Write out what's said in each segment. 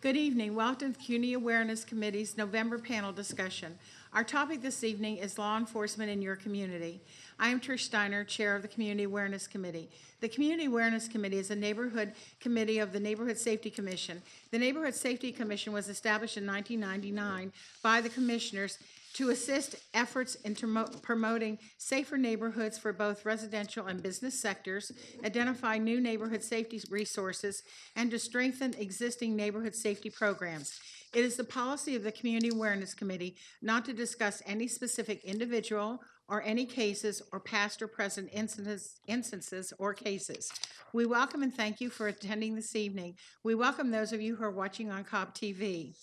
Good evening. Welcome to the Community Awareness Committee's November panel discussion. Our topic this evening is law enforcement in your community. I am Trish Steiner, Chair of the Community Awareness Committee. The Community Awareness Committee is a neighborhood committee of the Neighborhood Safety Commission. The Neighborhood Safety Commission was established in 1999 by the commissioners to assist efforts in promoting safer neighborhoods for both residential and business sectors, identify new neighborhood safety resources, and to strengthen existing neighborhood safety programs. It is the policy of the Community Awareness Committee not to discuss any specific individual or any cases or past or present instances or cases. We welcome and thank you for attending this evening. We welcome those of you who are watching on Cobb TV.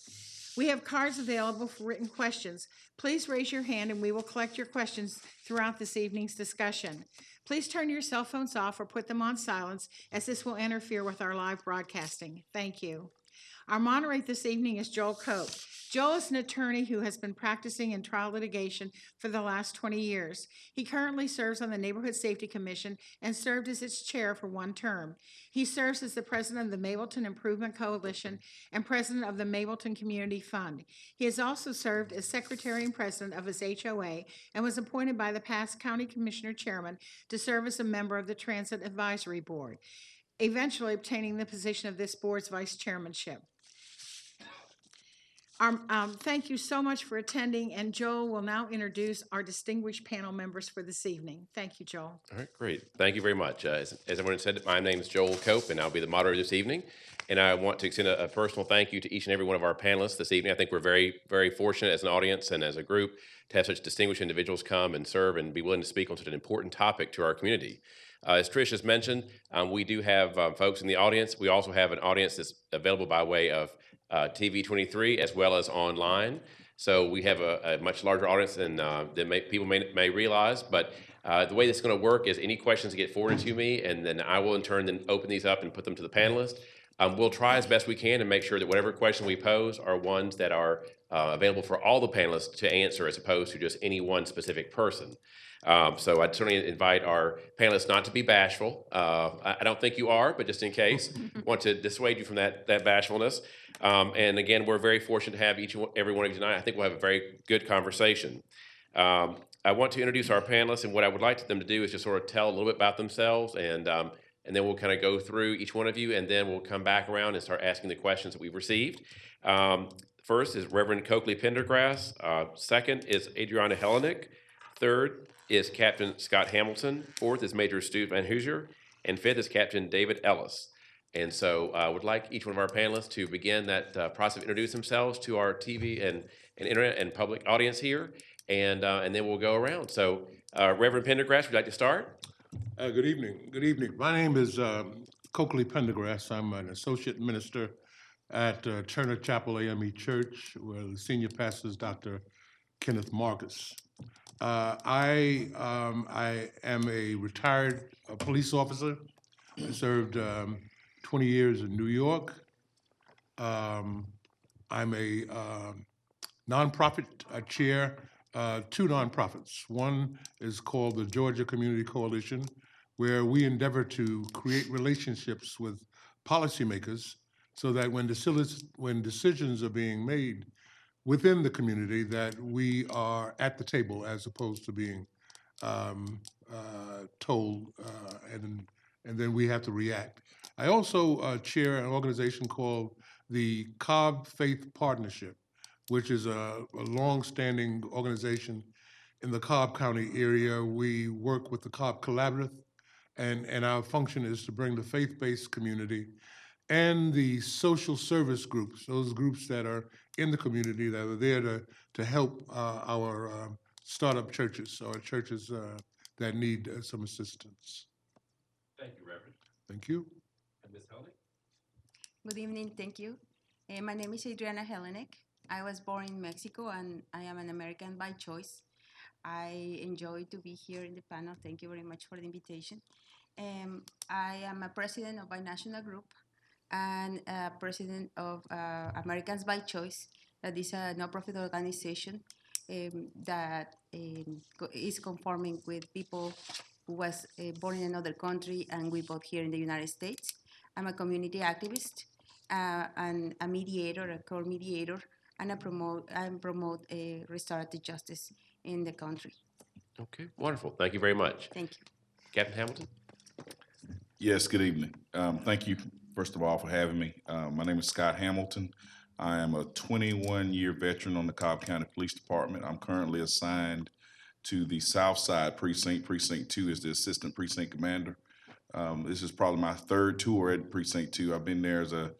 We have cards available for written questions. Please raise your hand and we will collect your questions throughout this evening's discussion. Please turn your cell phones off or put them on silence, as this will interfere with our live broadcasting. Thank you. Our moderator this evening is Joel Cope. Joel is an attorney who has been practicing in trial litigation for the last 20 years. He currently serves on the Neighborhood Safety Commission and served as its chair for one term. He serves as the president of the Mableton Improvement Coalition and president of the Mableton Community Fund. He has also served as secretary and president of his HOA and was appointed by the past county commissioner chairman to serve as a member of the Transit Advisory Board, eventually obtaining the position of this board's vice chairmanship. Thank you so much for attending, and Joel will now introduce our distinguished panel members for this evening. Thank you, Joel. All right, great. Thank you very much. As everyone said, my name is Joel Cope, and I'll be the moderator this evening. And I want to extend a personal thank you to each and every one of our panelists this evening. I think we're very, very fortunate as an audience and as a group to have such distinguished individuals come and serve and be willing to speak on such an important topic to our community. As Trish has mentioned, we do have folks in the audience. We also have an audience that's available by way of TV 23 as well as online. So we have a much larger audience than people may realize. But the way this is going to work is any questions get forwarded to me, and then I will in turn then open these up and put them to the panelists. We'll try as best we can to make sure that whatever question we pose are ones that are available for all the panelists to answer, as opposed to just any one specific person. So I'd certainly invite our panelists not to be bashful. I don't think you are, but just in case, want to dissuade you from that bashfulness. And again, we're very fortunate to have every one of you tonight. I think we'll have a very good conversation. I want to introduce our panelists, and what I would like them to do is just sort of tell a little bit about themselves, and then we'll kind of go through each one of you, and then we'll come back around and start asking the questions that we've received. First is Reverend Coakley Pendergrass. Second is Adriana Hellenick. Third is Captain Scott Hamilton. Fourth is Major Stu Van Hoosier. And fifth is Captain David Ellis. And so I would like each one of our panelists to begin that process of introduce themselves to our TV and internet and public audience here, and then we'll go around. So Reverend Pendergrass, would you like to start? Good evening. Good evening. My name is Coakley Pendergrass. I'm an associate minister at Turner Chapel AME Church, where the senior pastor is Dr. Kenneth Marcus. I am a retired police officer. I served 20 years in New York. I'm a nonprofit chair, two nonprofits. One is called the Georgia Community Coalition, where we endeavor to create relationships with policymakers so that when decisions are being made within the community, that we are at the table as opposed to being told, and then we have to react. I also chair an organization called the Cobb Faith Partnership, which is a long-standing organization in the Cobb County area. We work with the Cobb Collaborative, and our function is to bring the faith-based community and the social service groups, those groups that are in the community that are there to help our startup churches or churches that need some assistance. Thank you, Reverend. Thank you. And Ms. Hellenick? Good evening, thank you. My name is Adriana Hellenick. I was born in Mexico and I am an American by choice. I enjoy to be here in the panel. Thank you very much for the invitation. I am a president of Binational Group and president of Americans by Choice. That is a non-profit organization that is conforming with people who was born in another country and we both here in the United States. I'm a community activist a mediator, a core mediator, and promote a restorative justice in the country. Okay, wonderful. Thank you very much. Thank you. Captain Hamilton? Yes, good evening. Thank you, first of all, for having me. My name is Scott Hamilton. I am a 21-year veteran on the Cobb County Police Department. I'm currently assigned to the South Side Precinct. Precinct 2 is the Assistant Precinct Commander. This is probably my third tour at Precinct 2. I've been there as a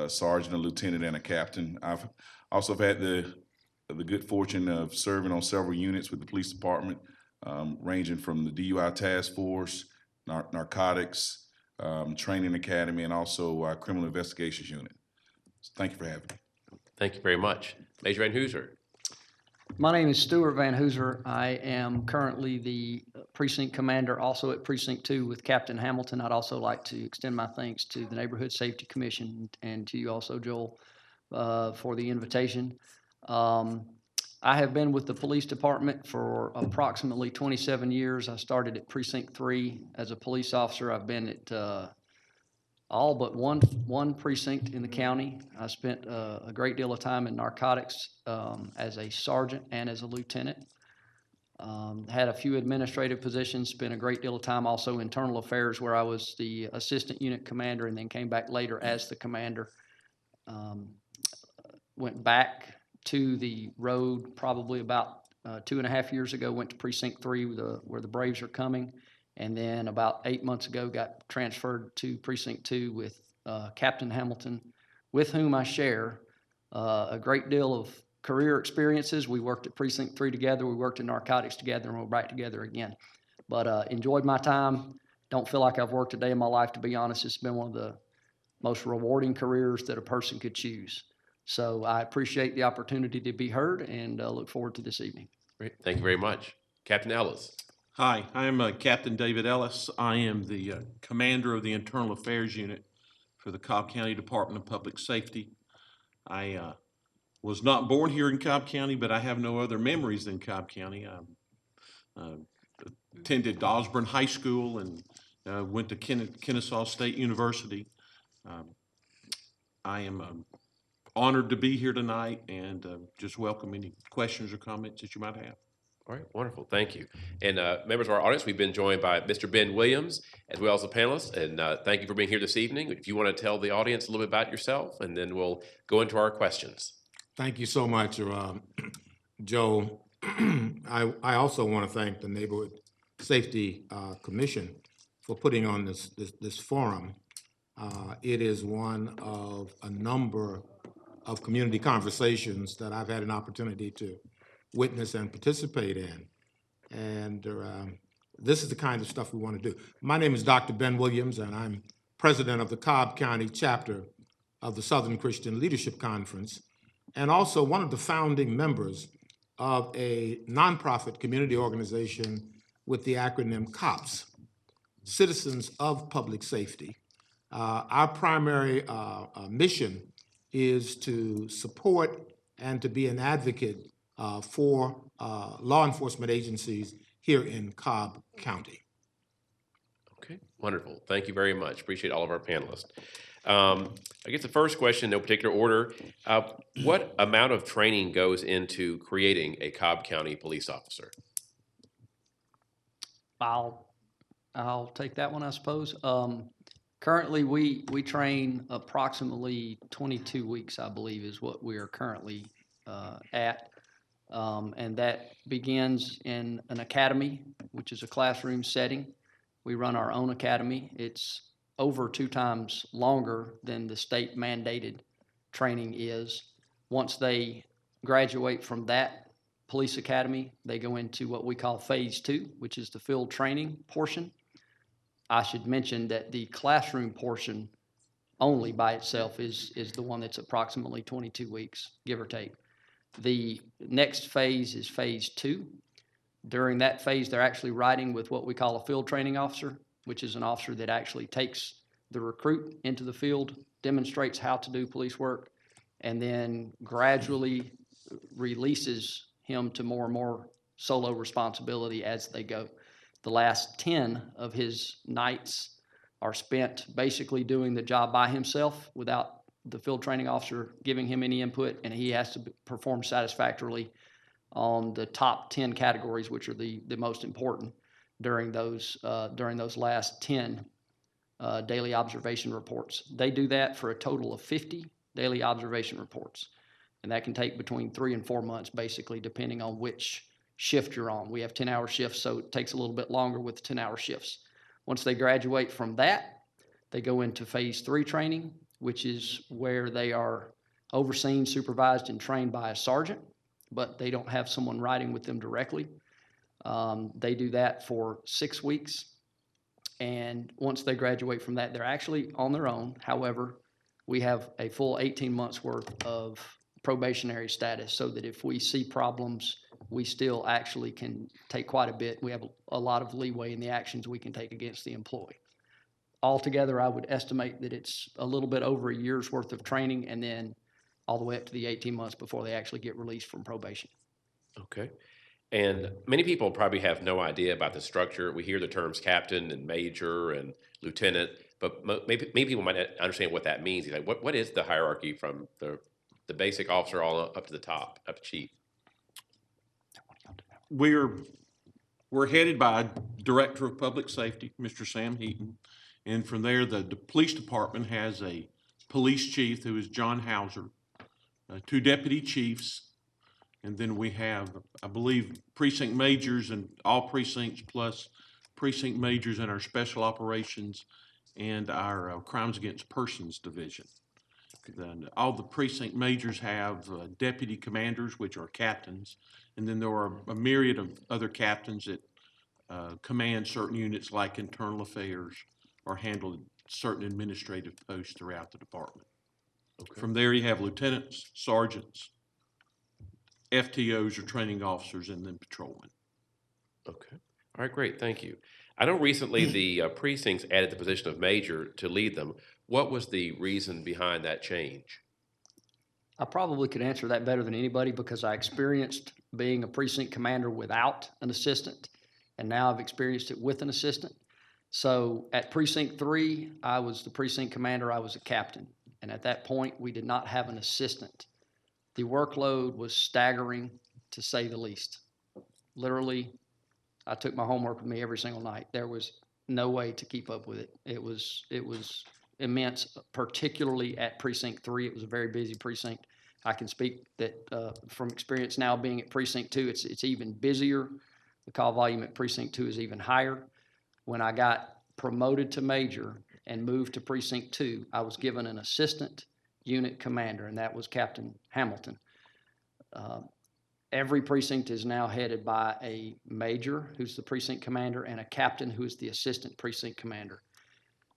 sergeant, a lieutenant, and a captain. I've also had the good fortune of serving on several units with the police department, ranging from the DUI task force, narcotics, training academy, and also our criminal investigations unit. So thank you for having me. Thank you very much. Major Van Hooser? My name is Stuart Van Hooser. I am currently the precinct commander also at Precinct 2 with Captain Hamilton. I'd also like to extend my thanks to the Neighborhood Safety Commission and to you also, Joel, for the invitation. I have been with the police department for approximately 27 years. I started at Precinct 3 as a police officer. I've been at all but one precinct in the county. I spent a great deal of time in narcotics as a sergeant and as a lieutenant. Had a few administrative positions, spent a great deal of time also in internal affairs where I was the assistant unit commander and then came back later as the commander. Went back to the road probably about 2.5 years ago, went to Precinct 3 where the Braves are coming. And then about 8 months ago, got transferred to Precinct 2 with Captain Hamilton, with whom I share a great deal of career experiences. We worked at Precinct 3 together. We worked in narcotics together, and we're back together again. But enjoyed my time. Don't feel like I've worked a day in my life, to be honest. It's been one of the most rewarding careers that a person could choose. So I appreciate the opportunity to be heard and look forward to this evening. Great. Thank you very much. Captain Ellis? Hi, I'm Captain David Ellis. I am the commander of the Internal Affairs Unit for the Cobb County Department of Public Safety. I was not born here in Cobb County, but I have no other memories than Cobb County. I attended Osborne High School and went to Kennesaw State University. I am honored to be here tonight and just welcome any questions or comments that you might have. All right, wonderful, thank you. And members of our audience, we've been joined by Mr. Ben Williams, as well as the panelists, and thank you for being here this evening. If you want to tell the audience a little bit about yourself, and then we'll go into our questions. Thank you so much, Joe. I also want to thank the Neighborhood Safety Commission for putting on this forum. It is one of a number of community conversations that I've had an opportunity to witness and participate in. And this is the kind of stuff we want to do. My name is Dr. Ben Williams, and I'm president of the Cobb County chapter of the Southern Christian Leadership Conference, and also one of the founding members of a nonprofit community organization with the acronym COPS, Citizens of Public Safety. Our primary mission is to support and to be an advocate for law enforcement agencies here in Cobb County. Okay, wonderful. Thank you very much. Appreciate all of our panelists. I guess the first question, no particular order, what amount of training goes into creating a Cobb County police officer? I'll take that one, I suppose. Currently, we train approximately 22 weeks, I believe, is what we are currently at. And that begins in an academy, which is a classroom setting. We run our own academy. It's over 2 times longer than the state mandated training is. Once they graduate from that police academy, they go into what we call phase 2, which is the field training portion. I should mention that the classroom portion only by itself is the one that's approximately 22 weeks, give or take. The next phase is phase 2. During that phase, they're actually riding with what we call a field training officer, which is an officer that actually takes the recruit into the field, demonstrates how to do police work, and then gradually releases him to more and more solo responsibility as they go. The last 10 of his nights are spent basically doing the job by himself without the field training officer giving him any input, and he has to perform satisfactorily on the top 10 categories, which are the most important during those last 10 daily observation reports. They do that for a total of 50 daily observation reports. And that can take between 3 and 4 months, basically, depending on which shift you're on. We have 10-hour shifts, so it takes a little bit longer with the 10-hour shifts. Once they graduate from that, they go into phase 3 training, which is where they are overseen, supervised, and trained by a sergeant, but they don't have someone riding with them directly. They do that for 6 weeks. And once they graduate from that, they're actually on their own. However, we have a full 18 months worth of probationary status, so that if we see problems, we still actually can take quite a bit. We have a lot of leeway in the actions we can take against the employee. Altogether, I would estimate that it's a little bit over a year's worth of training, and then all the way up to the 18 months before they actually get released from probation. Okay. And many people probably have no idea about the structure. We hear the terms captain and major and lieutenant, but maybe people might not understand what that means. Like, what is the hierarchy from the basic officer all up to the top, up to chief? We're headed by Director of Public Safety, Mr. Sam Heaton. And from there, the police department has a police chief who is John Hauser, 2 deputy chiefs, and then we have, I believe, precinct majors and all precincts plus precinct majors in our special operations and our crimes against persons division. Then all the precinct majors have deputy commanders, which are captains, and then there are a myriad of other captains that command certain units like internal affairs or handle certain administrative posts throughout the department. Okay. From there, you have lieutenants, sergeants, FTOs or training officers, and then patrolmen. Okay. All right, great. Thank you. I know recently the precincts added the position of major to lead them. What was the reason behind that change? I probably could answer that better than anybody because I experienced being a precinct commander without an assistant, and now I've experienced it with an assistant. So at Precinct 3, I was the precinct commander, I was a captain. And at that point, we did not have an assistant. The workload was staggering, to say the least. Literally, I took my homework with me every single night. There was no way to keep up with it. It was immense, particularly at Precinct 3. It was a very busy precinct. I can speak that from experience now being at Precinct 2, it's even busier. The call volume at Precinct 2 is even higher. When I got promoted to major and moved to Precinct 2, I was given an assistant unit commander, and that was Captain Hamilton. Every precinct is now headed by a major, who's the precinct commander, and a captain, who is the assistant precinct commander.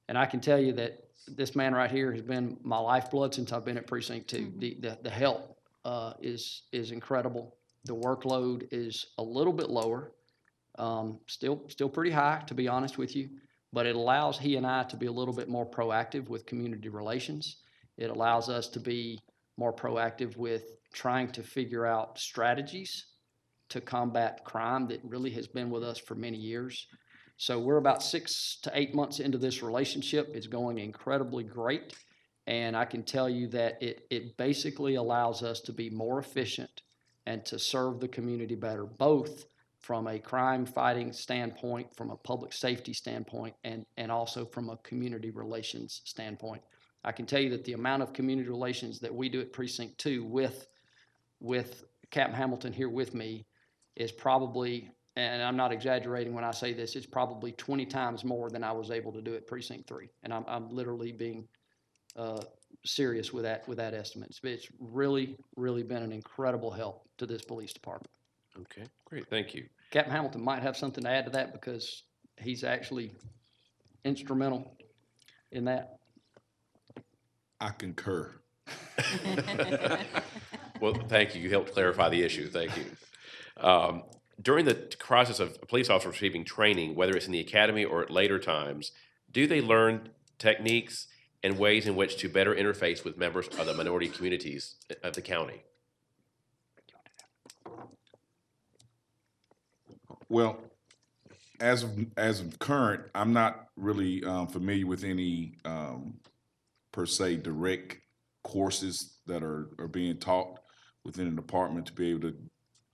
And I can tell you that this man right here has been my lifeblood since I've been at Precinct 2. The help is incredible. The workload is a little bit lower, still pretty high, to be honest with you, but it allows he and I to be a little bit more proactive with community relations. It allows us to be more proactive with trying to figure out strategies to combat crime that really has been with us for many years. So we're about 6 to 8 months into this relationship. It's going incredibly great. And I can tell you that it basically allows us to be more efficient and to serve the community better, both from a crime fighting standpoint, from a public safety standpoint, and also from a community relations standpoint. I can tell you that the amount of community relations that we do at Precinct 2 with Captain Hamilton here with me is probably, and I'm not exaggerating when I say this, it's probably 20 times more than I was able to do at Precinct 3. And I'm literally being serious with that estimate. It's really, really been an incredible help to this police department. Okay, great. Thank you. Captain Hamilton might have something to add to that because he's actually instrumental in that. I concur. Well, thank you. You helped clarify the issue. Thank you. During the process of police officers receiving training, whether it's in the academy or at later times, do they learn techniques and ways in which to better interface with members of the minority communities of the county? Well, as of current, I'm not really familiar with any per se direct courses that are being taught within the department to be able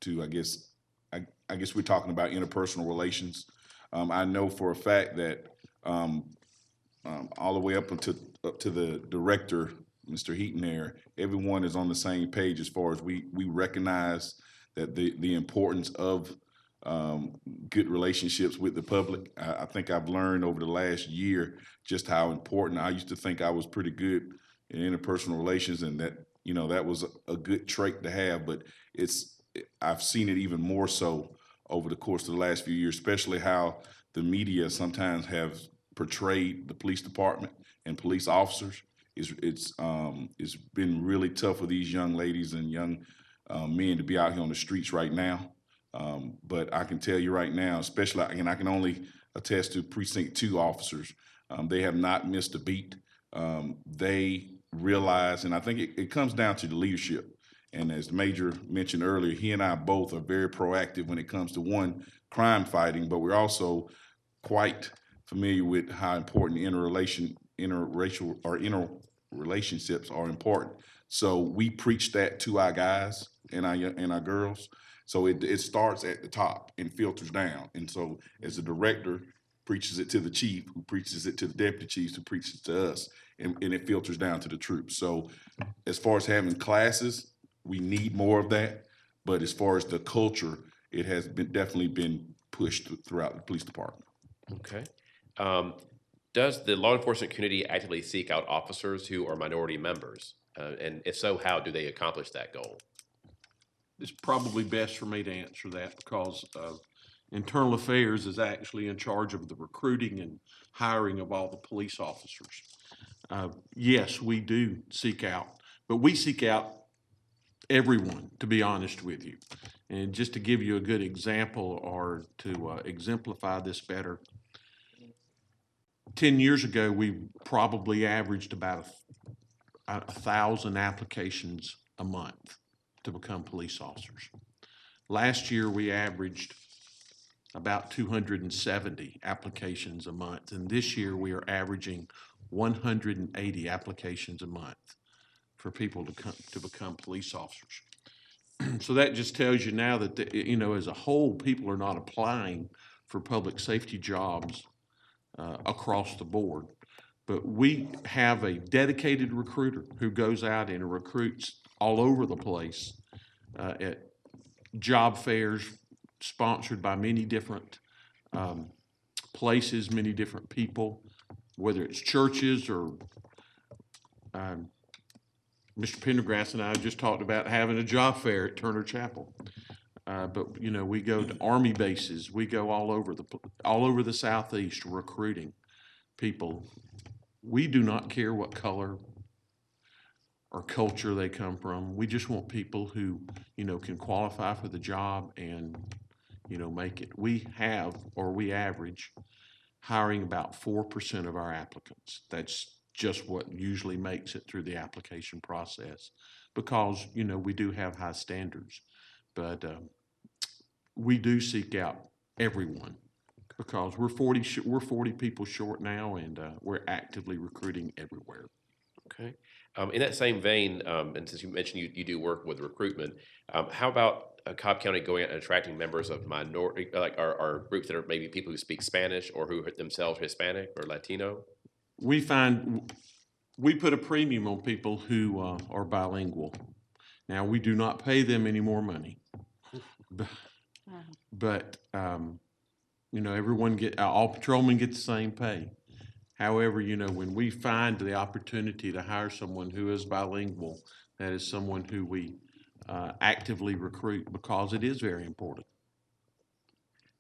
to I guess we're talking about interpersonal relations. I know for a fact that all the way up to the director, Mr. Heaton there, everyone is on the same page as far as we recognize that the importance of good relationships with the public. I think I've learned over the last year just how important. I used to think I was pretty good in interpersonal relations, and that that was a good trait to have. But I've seen it even more so over the course of the last few years, especially how the media sometimes have portrayed the police department and police officers. It's been really tough for these young ladies and young men to be out here on the streets right now. But I can tell you right now, especially, and I can only attest to Precinct 2 officers, they have not missed a beat. They realize, and I think it comes down to the leadership. And as the Major mentioned earlier, he and I both are very proactive when it comes to, one, crime fighting, but we're also quite familiar with how important interracial or interrelationships are important. So we preach that to our guys and our girls. So it starts at the top and filters down. And so as the director preaches it to the chief, who preaches it to the deputy chiefs, who preaches it to us, and it filters down to the troops. So as far as having classes, we need more of that. But as far as the culture, it has definitely been pushed throughout the police department. Okay. Does the law enforcement community actively seek out officers who are minority members? And if so, how do they accomplish that goal? It's probably best for me to answer that because Internal Affairs is actually in charge of the recruiting and hiring of all the police officers. Yes, we do seek out, but we seek out everyone, to be honest with you. And just to give you a good example or to exemplify this better, 10 years ago, we probably averaged about 1,000 applications a month to become police officers. Last year, we averaged about 270 applications a month, and this year we are averaging 180 applications a month for people to become police officers. So that just tells you now that as a whole, people are not applying for public safety jobs across the board. But we have a dedicated recruiter who goes out and recruits all over the place at job fairs sponsored by many different places, many different people, whether it's churches or Mr. Pendergrass and I just talked about having a job fair at Turner Chapel. But we go to Army bases, we go all over the Southeast recruiting people. We do not care what color or culture they come from. We just want people who, can qualify for the job and, make it. We average hiring about 4% of our applicants. That's just what usually makes it through the application process because, we do have high standards. But we do seek out everyone because we're 40 people short now, and we're actively recruiting everywhere. Okay. In that same vein, and since you mentioned you do work with recruitment, how about Cobb County going out and attracting members of minority, like our groups that are maybe people who speak Spanish or who are themselves Hispanic or Latino? We find we put a premium on people who are bilingual. Now, we do not pay them any more money, but all patrolmen get the same pay. However, when we find the opportunity to hire someone who is bilingual, that is someone who we actively recruit because it is very important.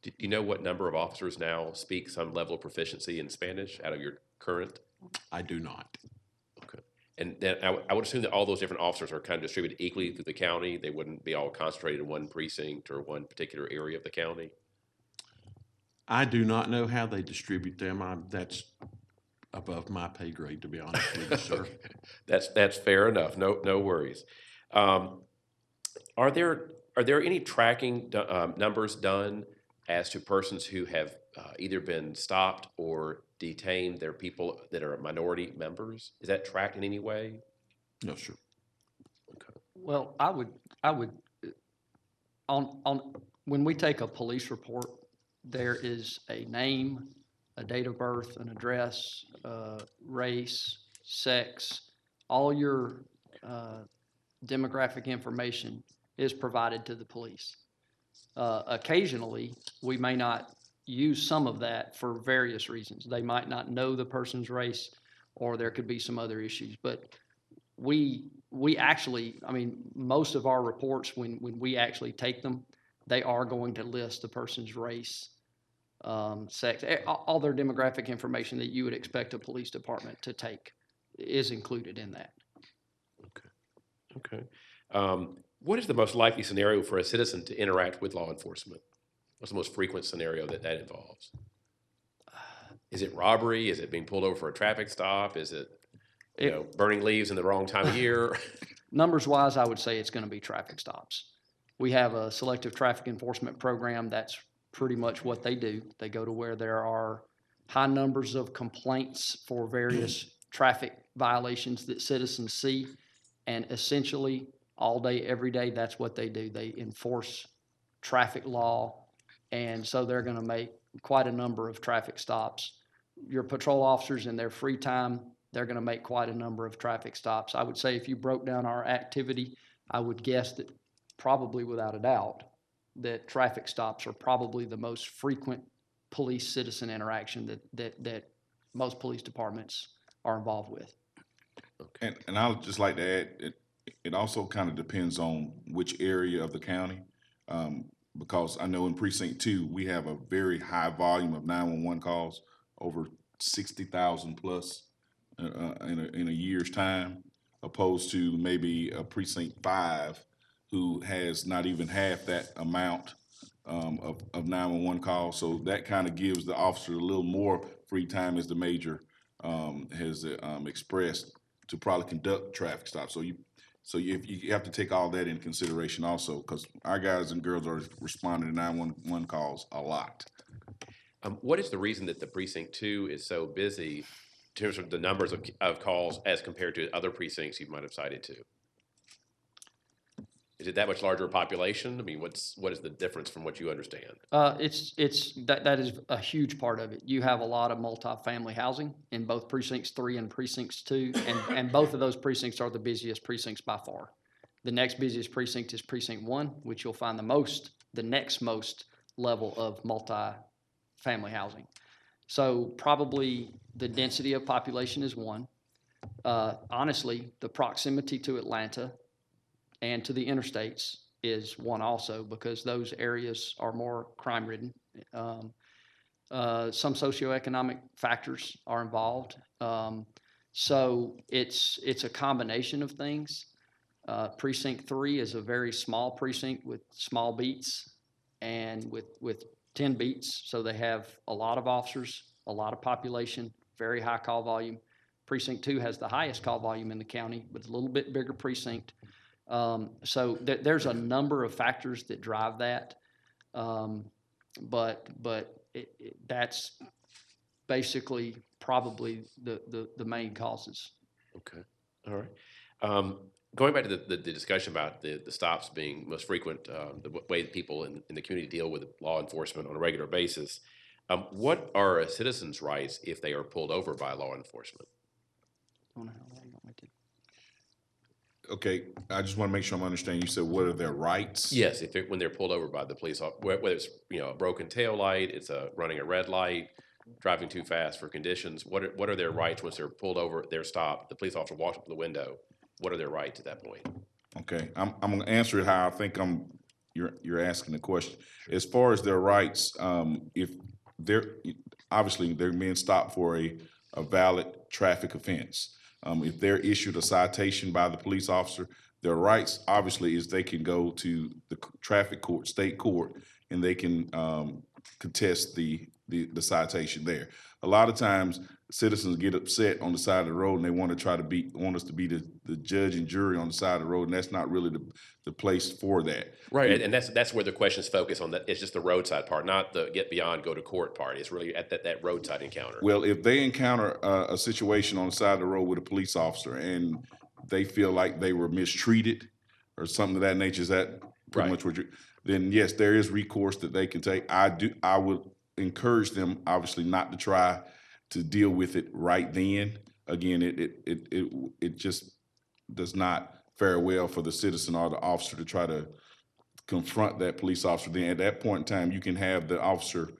Do you know what number of officers now speak some level of proficiency in Spanish out of your current? I do not. Okay. And then I would assume that all those different officers are kind of distributed equally through the county. They wouldn't be all concentrated in one precinct or one particular area of the county. I do not know how they distribute them. That's above my pay grade, to be honest with you, sir. Okay. That's fair enough. No worries. Are there any tracking numbers done as to persons who have either been stopped or detained? They're people that are minority members. Is that tracked in any way? No, sure. Well, I would, when we take a police report, there is a name, a date of birth, an address, race, sex, all your demographic information is provided to the police. Occasionally, we may not use some of that for various reasons. They might not know the person's race, or there could be some other issues. But we actually, I mean, most of our reports, when we actually take them, they are going to list the person's race, sex, all their demographic information that you would expect a police department to take is included in that. Okay. What is the most likely scenario for a citizen to interact with law enforcement? What's the most frequent scenario that involves? Is it robbery? Is it being pulled over for a traffic stop? Is it, burning leaves in the wrong time of year? Numbers wise, I would say it's going to be traffic stops. We have a selective traffic enforcement program. That's pretty much what they do. They go to where there are high numbers of complaints for various traffic violations that citizens see. And essentially, all day, every day, that's what they do. They enforce traffic law. And so they're going to make quite a number of traffic stops. Your patrol officers in their free time, they're going to make quite a number of traffic stops. I would say if you broke down our activity, I would guess that probably without a doubt that traffic stops are probably the most frequent police-citizen interaction that most police departments are involved with. And I would just like to add, it also kind of depends on which area of the county, because I know in Precinct 2, we have a very high volume of 911 calls, over 60,000 plus in a year's time, opposed to maybe a Precinct 5 who has not even half that amount of 911 calls. So that kind of gives the officer a little more free time, as the major has expressed, to probably conduct traffic stops. So you have to take all that in consideration also, because our guys and girls are responding to 911 calls a lot. What is the reason that the Precinct 2 is so busy in terms of the numbers of calls as compared to other precincts you might have cited to? Is it that much larger population? I mean, what is the difference from what you understand? That is a huge part of it. You have a lot of multifamily housing in both precincts 3 and precincts 2, and both of those precincts are the busiest precincts by far. The next busiest precinct is precinct 1, which you'll find the next most level of multifamily housing. So probably the density of population is 1. Honestly, the proximity to Atlanta and to the interstates is 1 also, because those areas are more crime-ridden. Some socioeconomic factors are involved. So it's a combination of things. Precinct 3 is a very small precinct with small beats and with 10 beats. So they have a lot of officers, a lot of population, very high call volume. Precinct 2 has the highest call volume in the county, but a little bit bigger precinct. So there's a number of factors that drive that, but that's basically probably the main causes. Okay, all right. Going back to the discussion about the stops being most frequent, the way that people in the community deal with law enforcement on a regular basis, what are a citizen's rights if they are pulled over by law enforcement? Okay, I just want to make sure I'm understanding. You said, what are their rights? Yes, when they're pulled over by the police, whether it's a broken tail light, it's running a red light, driving too fast for conditions. What are their rights once they're pulled over? They're stopped. The police officer walks up to the window. What are their rights at that point? Okay, I'm going to answer it how I think you're asking the question. As far as their rights, if they're being stopped for a valid traffic offense. If they're issued a citation by the police officer, their rights obviously is they can go to the traffic court, state court, and they can contest the citation there. A lot of times citizens get upset on the side of the road and they want us to be the judge and jury on the side of the road, and that's not really the place for that. Right, and that's where the questions focus on. That it's just the roadside part, not the get beyond, go to court part. It's really at that roadside encounter. Well, if they encounter a situation on the side of the road with a police officer and they feel like they were mistreated or something of that nature, is that pretty Right. much what you're, then yes, there is recourse that they can take. I would encourage them, obviously, not to try to deal with it right then. Again, it just does not fare well for the citizen or the officer to try to confront that police officer. Then at that point in time, you can have the officer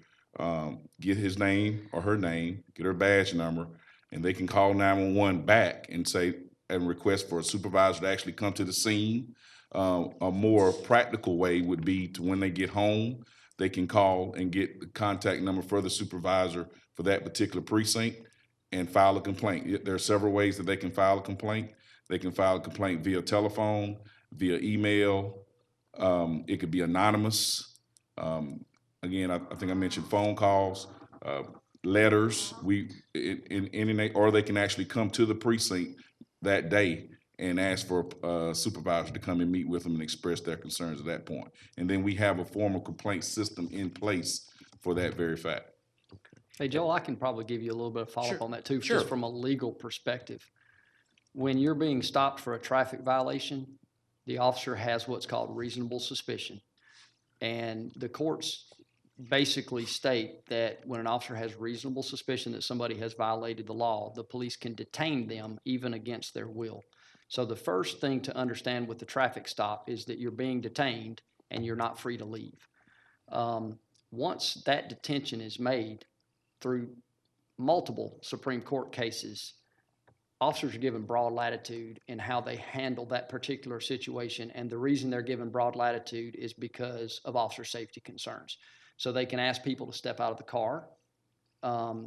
get his name or her name, get her badge number, and they can call 911 back and say, and request for a supervisor to actually come to the scene. A more practical way would be to, when they get home, they can call and get the contact number for the supervisor for that particular precinct and file a complaint. There are several ways that they can file a complaint. They can file a complaint via telephone, via email. It could be anonymous. Again, I think I mentioned phone calls, letters. Or they can actually come to the precinct that day and ask for a supervisor to come and meet with them and express their concerns at that point. And then we have a formal complaint system in place for that very fact. Hey, Joel, I can probably give you a little bit of follow-up on that too, Sure. just from a legal perspective. When you're being stopped for a traffic violation, the officer has what's called reasonable suspicion. And the courts basically state that when an officer has reasonable suspicion that somebody has violated the law, the police can detain them even against their will. So the first thing to understand with the traffic stop is that you're being detained and you're not free to leave. Once that detention is made through multiple Supreme Court cases, officers are given broad latitude in how they handle that particular situation. And the reason they're given broad latitude is because of officer safety concerns. So they can ask people to step out of the car.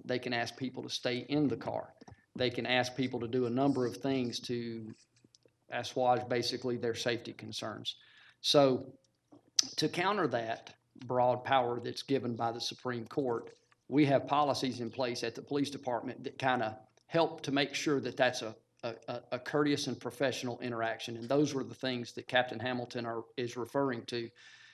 They can ask people to stay in the car. They can ask people to do a number of things to assuage basically their safety concerns. So to counter that broad power that's given by the Supreme Court, we have policies in place at the police department that kind of help to make sure that that's a courteous and professional interaction. And those were the things that Captain Hamilton is referring to.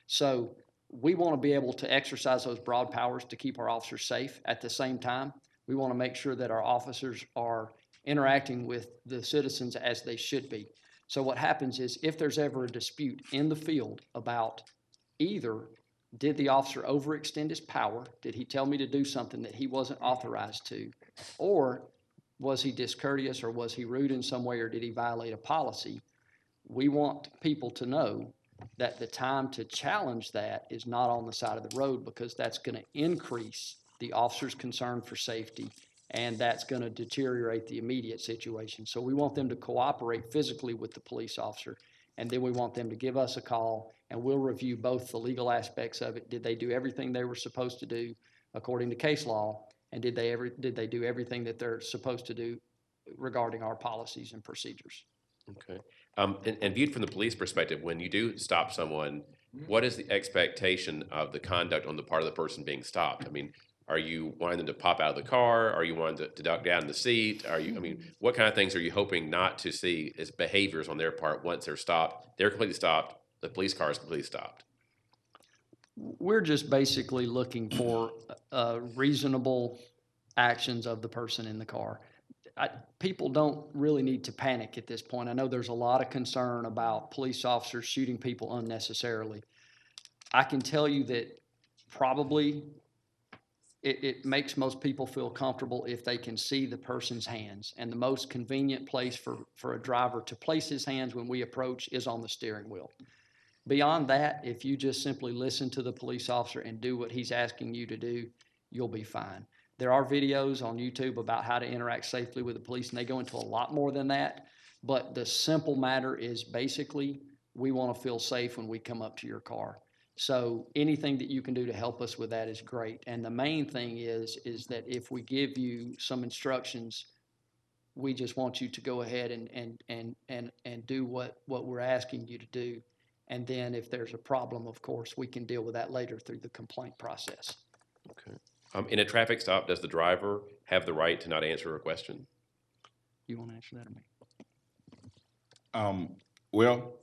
So we want to be able to exercise those broad powers to keep our officers safe. At the same time, we want to make sure that our officers are interacting with the citizens as they should be. So what happens is if there's ever a dispute in the field about either did the officer overextend his power, did he tell me to do something that he wasn't authorized to, or was he discourteous, or was he rude in some way, or did he violate a policy, we want people to know that the time to challenge that is not on the side of the road, because that's going to increase the officer's concern for safety, and that's going to deteriorate the immediate situation. So we want them to cooperate physically with the police officer, and then we want them to give us a call, and we'll review both the legal aspects of it. Did they do everything they were supposed to do according to case law? And did they do everything that they're supposed to do regarding our policies and procedures? Okay. And viewed from the police perspective, when you do stop someone, what is the expectation of the conduct on the part of the person being stopped? I mean, are you wanting them to pop out of the car? Are you wanting to duck down in the seat? What kind of things are you hoping not to see as behaviors on their part once they're stopped? They're completely stopped. The police car is completely stopped. We're just basically looking for reasonable actions of the person in the car. People don't really need to panic at this point. I know there's a lot of concern about police officers shooting people unnecessarily. I can tell you that probably it makes most people feel comfortable if they can see the person's hands. And the most convenient place for a driver to place his hands when we approach is on the steering wheel. Beyond that, if you just simply listen to the police officer and do what he's asking you to do, you'll be fine. There are videos on YouTube about how to interact safely with the police, and they go into a lot more than that. But the simple matter is basically we want to feel safe when we come up to your car. So anything that you can do to help us with that is great. And the main thing is that if we give you some instructions, we just want you to go ahead and do what we're asking you to do. And then if there's a problem, of course, we can deal with that later through the complaint process. Okay. In a traffic stop, does the driver have the right to not answer a question? You want to answer that or me? Well,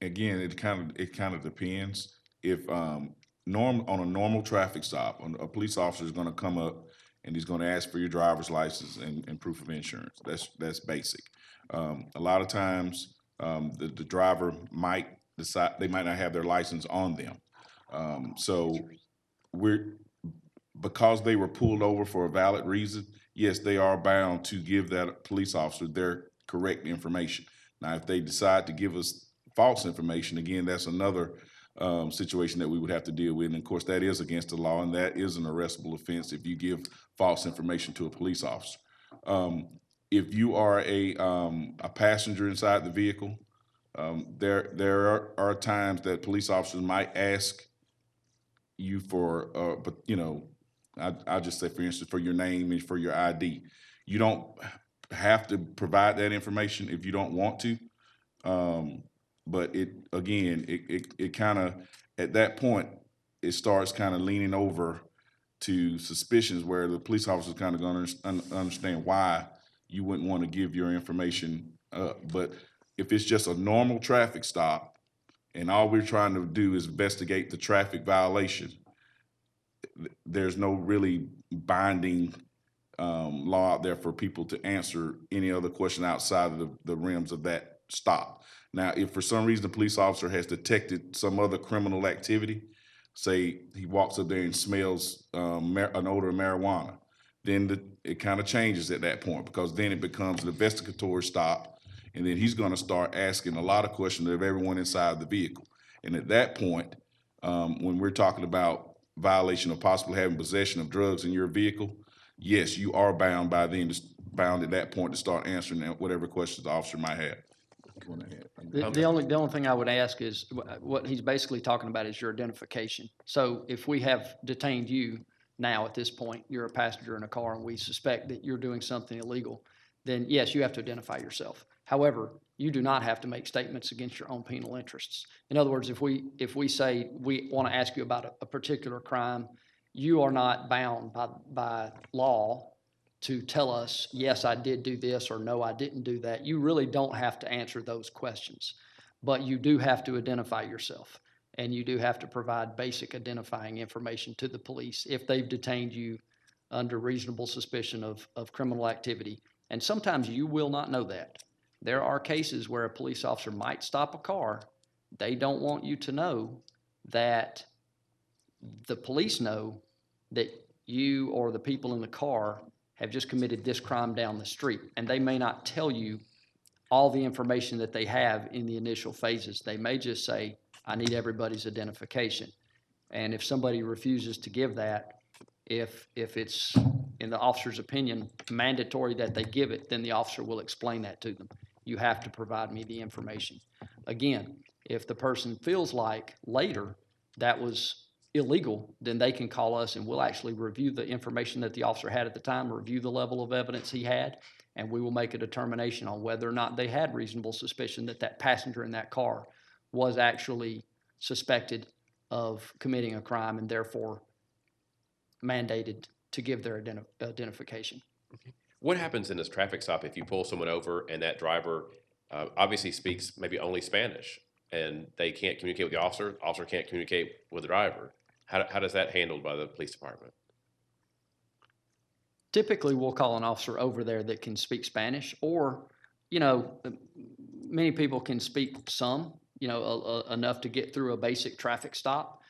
again, it kind of depends. If on a normal traffic stop, a police officer is going to come up and he's going to ask for your driver's license and proof of insurance. That's basic. A lot of times, the driver might decide they might not have their license on them. So because they were pulled over for a valid reason, yes, they are bound to give that police officer their correct information. Now, if they decide to give us false information, again, that's another situation that we would have to deal with. And of course, that is against the law, and that is an arrestable offense if you give false information to a police officer. If you are a passenger inside the vehicle, there are times that police officers might ask you for, but you know, I'll just say, for instance, for your name and for your ID. You don't have to provide that information if you don't want to. But it kind of, at that point, it starts kind of leaning over to suspicions where the police officer is kind of going to understand why you wouldn't want to give your information up. But if it's just a normal traffic stop and all we're trying to do is investigate the traffic violation, there's no really binding law out there for people to answer any other question outside of the rims of that stop. Now, if for some reason the police officer has detected some other criminal activity, say he walks up there and smells an odor of marijuana, then it kind of changes at that point, because then it becomes an investigatory stop, and then he's going to start asking a lot of questions of everyone inside the vehicle. And at that point, when we're talking about violation of possibly having possession of drugs in your vehicle, yes, you are bound by then, bound at that point to start answering whatever questions the officer might have. The only thing I would ask is, what he's basically talking about is your identification. So if we have detained you now at this point, you're a passenger in a car, and we suspect that you're doing something illegal, then yes, you have to identify yourself. However, you do not have to make statements against your own penal interests. In other words, if we say we want to ask you about a particular crime, you are not bound by law to tell us, yes, I did do this, or no, I didn't do that. You really don't have to answer those questions, but you do have to identify yourself, and you do have to provide basic identifying information to the police if they've detained you under reasonable suspicion of criminal activity. And sometimes you will not know that. There are cases where a police officer might stop a car. They don't want you to know that the police know that you or the people in the car have just committed this crime down the street, and they may not tell you all the information that they have in the initial phases. They may just say, I need everybody's identification. And if somebody refuses to give that, if it's, in the officer's opinion, mandatory that they give it, then the officer will explain that to them. You have to provide me the information. Again, if the person feels like later that was illegal, then they can call us, and we'll actually review the information that the officer had at the time, review the level of evidence he had, and we will make a determination on whether or not they had reasonable suspicion that that passenger in that car was actually suspected of committing a crime and therefore mandated to give their identification. What happens in this traffic stop if you pull someone over and that driver obviously speaks maybe only Spanish, and they can't communicate with the officer can't communicate with the driver? How does that handled by the police department? Typically, we'll call an officer over there that can speak Spanish, or, you know, many people can speak some, you know, enough to get through a basic traffic stop.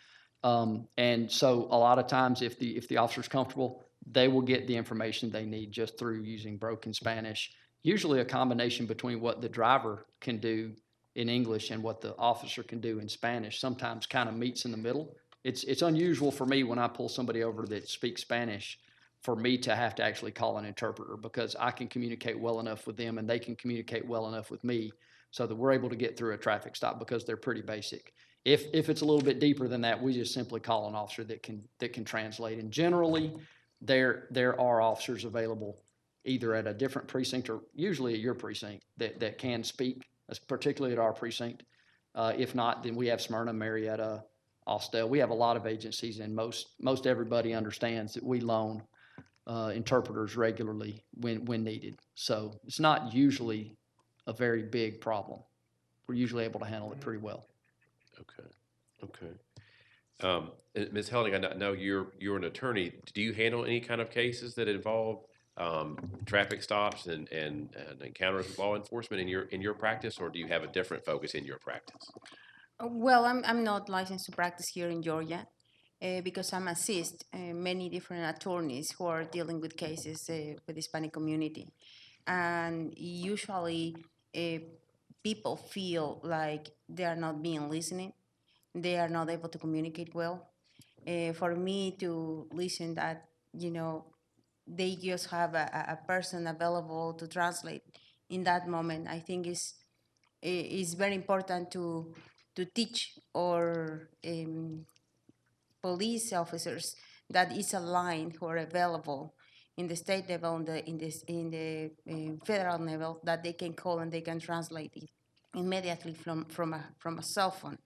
And so a lot of times if the officer's comfortable, they will get the information they need just through using broken Spanish. Usually a combination between what the driver can do in English and what the officer can do in Spanish sometimes kind of meets in the middle. It's unusual for me when I pull somebody over that speaks Spanish for me to have to actually call an interpreter, because I can communicate well enough with them and they can communicate well enough with me so that we're able to get through a traffic stop, because they're pretty basic. If it's a little bit deeper than that, we just simply call an officer that can translate. And generally, there are officers available either at a different precinct or usually at your precinct that can speak, particularly at our precinct. If not, then we have Smyrna, Marietta, Austell. We have a lot of agencies, and most everybody understands that we loan interpreters regularly when needed. So it's not usually a very big problem. We're usually able to handle it pretty well. Okay. Ms. Helling, I know you're an attorney. Do you handle any kind of cases that involve traffic stops and encounters with law enforcement in your practice, or do you have a different focus in your practice? Well, I'm not licensed to practice here in Georgia because I'm assist many different attorneys who are dealing with cases with Hispanic community, and usually people feel like they are not being listening, they are not able to communicate well. For me to listen that, you know, they just have a person available to translate in that moment, I think is very important to teach our police officers that is a line who are available in the state level, in the federal level, that they can call and they can translate it immediately from a cell phone.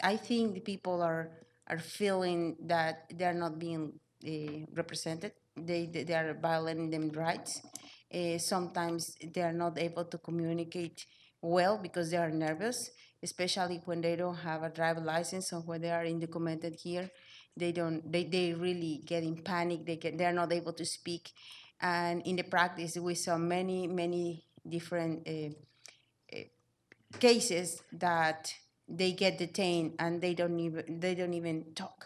I think the people are feeling that they are not being represented. They are violating their rights. Sometimes they are not able to communicate well because they are nervous, especially when they don't have a driver license or when they are undocumented here. They really get in panic. They are not able to speak. And in the practice, we saw many different cases that they get detained and they don't even talk.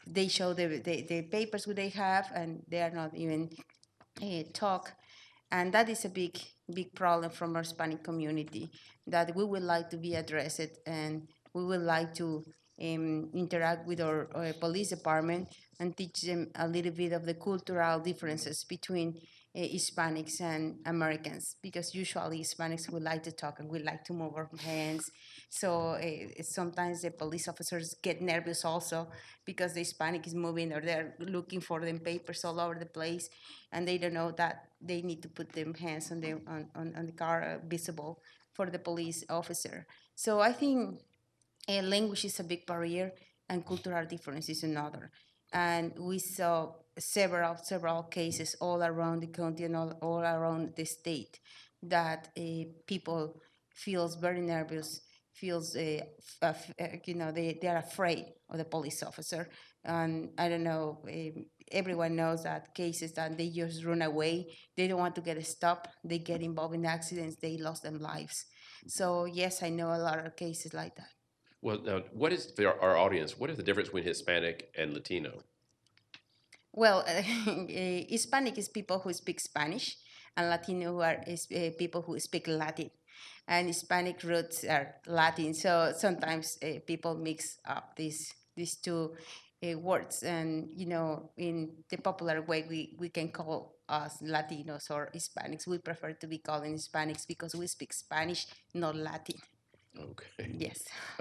They show the papers what they have and they are not even talk, and that is a big problem from our Hispanic community that we would like to be addressed, and we would like to interact with our police department and teach them a little bit of the cultural differences between Hispanics and Americans, because usually Hispanics would like to talk and we like to move our hands. So sometimes the police officers get nervous also because the Hispanic is moving or they're looking for them papers all over the place, and they don't know that they need to put their hands on the car visible for the police officer. So I think language is a big barrier and cultural difference is another. And we saw several cases all around the country and all around the state that people feels very nervous, feels they are afraid of the police officer. And I don't know, everyone knows that cases that they just run away, they don't want to get stopped, they get involved in accidents, they lost their lives. So yes, I know a lot of cases like that. Well, now, what is for our audience? What is the difference between Hispanic and Latino? Well, Hispanic is people who speak Spanish, and Latino is people who speak Latin. And Hispanic roots are Latin, so sometimes people mix up these two words. And you know, in the popular way, we can call us Latinos or Hispanics. We prefer to be called Hispanics because we speak Spanish, not Latin. Okay. Yes.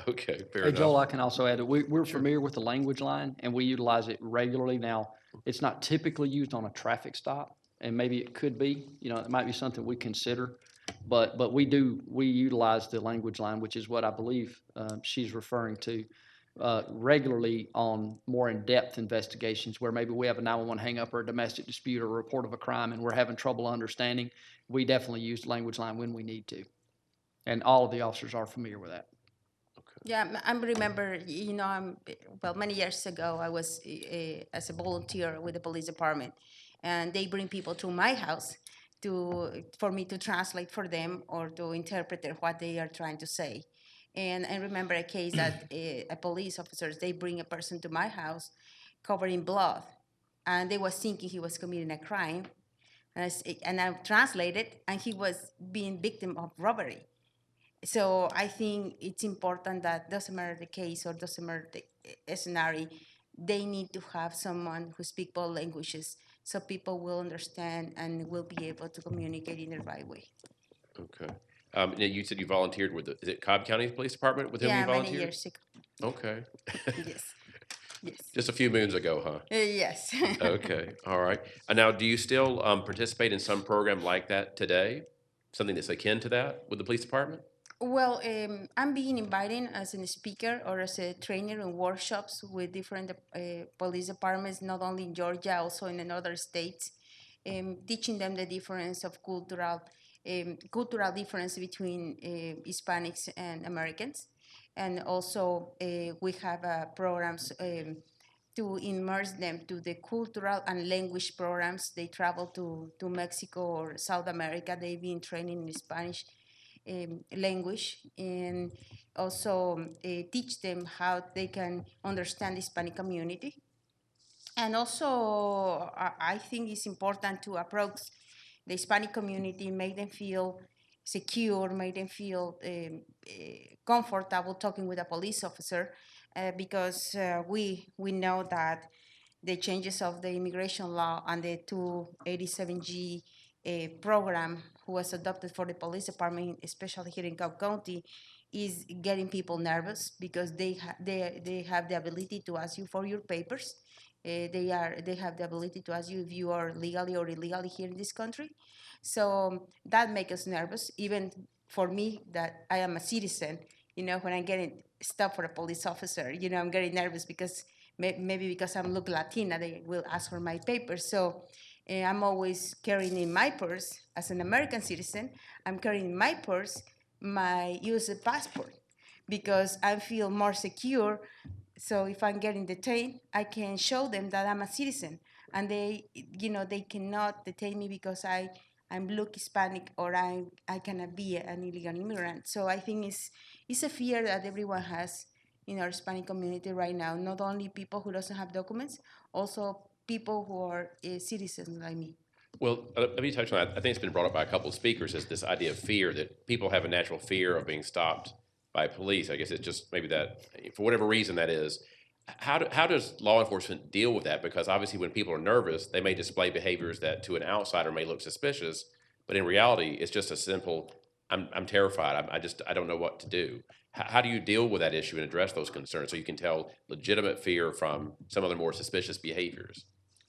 Okay, fair Hey, Joel, enough. I can also add that we're familiar with the language line and we utilize it regularly. Now, it's not typically used on a traffic stop, and maybe it could be, you know, it might be something we consider. But we utilize the language line, which is what I believe she's referring to, regularly on more in-depth investigations where maybe we have a 911 hang-up or a domestic dispute or a report of a crime and we're having trouble understanding. We definitely use language line when we need to. And all of the officers are familiar with that. Yeah, I remember, you know, well, many years ago, I was as a volunteer with the police department, and they bring people to my house for me to translate for them or to interpret what they are trying to say. And I remember a case that a police officers, they bring a person to my house covered in blood, and they was thinking he was committing a crime, and I translated, and he was being victim of robbery. So I think it's important that doesn't matter the case or doesn't matter the scenario, they need to have someone who speaks both languages so people will understand and will be able to communicate in the right way. Okay. Now you said you volunteered with is it Cobb County Police Department with whom you Yeah, many volunteered? years ago. Okay. Yes. Yes. Just a few moons ago, huh? Yes. Okay, all right. And now, do you still participate in some program like that today? Something that's akin to that with the police department? Well, I'm being invited as a speaker or as a trainer in workshops with different police departments, not only in Georgia, also in other states, teaching them the difference of cultural difference between Hispanics and Americans. And also we have programs to immerse them to the cultural and language programs. They travel to Mexico or South America. They've been training in Spanish language, and also teach them how they can understand the Hispanic community. And also, I think it's important to approach the Hispanic community, make them feel secure, make them feel comfortable talking with a police officer, because we know that the changes of the immigration law and the 287G program who was adopted for the police department, especially here in Cobb County, is getting people nervous because they have the ability to ask you for your papers. They have the ability to ask you if you are legally or illegally here in this country. So that makes us nervous, even for me that I am a citizen. When I'm getting stopped for a police officer, I'm getting nervous because maybe because I'm look Latina, they will ask for my papers. So I'm always carrying in my purse, as an American citizen, I'm carrying in my purse my U.S. passport because I feel more secure. So if I'm getting detained, I can show them that I'm a citizen, and they cannot detain me because I'm look Hispanic or I cannot be an illegal immigrant. So I think it's a fear that everyone has in our Hispanic community right now. Not only people who doesn't have documents, also people who are citizens like me. Well, let me touch on that. I think it's been brought up by a couple of speakers, is this idea of fear, that people have a natural fear of being stopped by police. I guess it's just maybe that, for whatever reason that is. How does law enforcement deal with that? Because obviously when people are nervous, they may display behaviors that to an outsider may look suspicious, but in reality, it's just a simple, I'm terrified. I don't know what to do. How do you deal with that issue and address those concerns so you can tell legitimate fear from some of the more suspicious behaviors?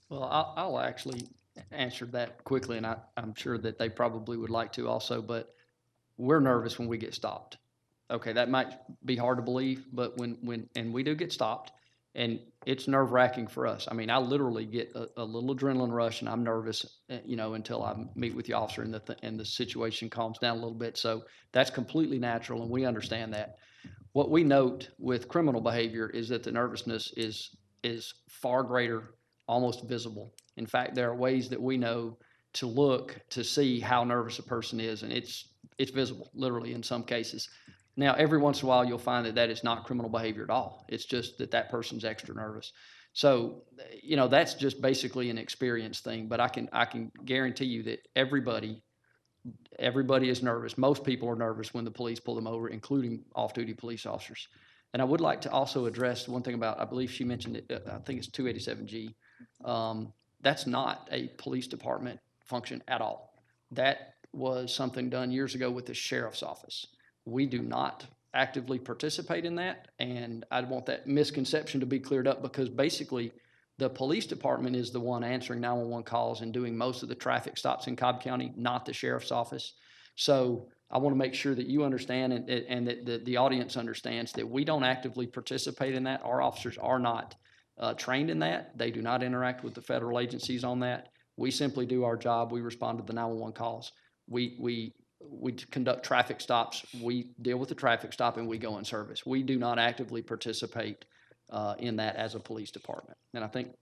Well, I'll actually answer that quickly, and I'm sure that they probably would like to also, but we're nervous when we get stopped. Okay, that might be hard to believe, but when we do get stopped, and it's nerve-wracking for us. I mean, I literally get a little adrenaline rush, and I'm nervous, until I meet with the officer and the situation calms down a little bit. So that's completely natural, and we understand that. What we note with criminal behavior is that the nervousness is far greater, almost visible. In fact, there are ways that we know to look to see how nervous a person is, and it's visible, literally, in some cases. Now, every once in a while, you'll find that is not criminal behavior at all. It's just that person's extra nervous. So, that's just basically an experience thing. But I can guarantee you that everybody is nervous. Most people are nervous when the police pull them over, including off-duty police officers. And I would like to also address one thing about, I believe she mentioned it, I think it's 287G. That's not a police department function at all. That was something done years ago with the sheriff's office. We do not actively participate in that, and I want that misconception to be cleared up, because basically the police department is the one answering 911 calls and doing most of the traffic stops in Cobb County, not the sheriff's office. So I want to make sure that you understand and that the audience understands that we don't actively participate in that. Our officers are not trained in that. They do not interact with the federal agencies on that. We simply do our job. We respond to the 911 calls. We conduct traffic stops. We deal with the traffic stop, and we go in service. We do not actively participate in that as a police department. And I think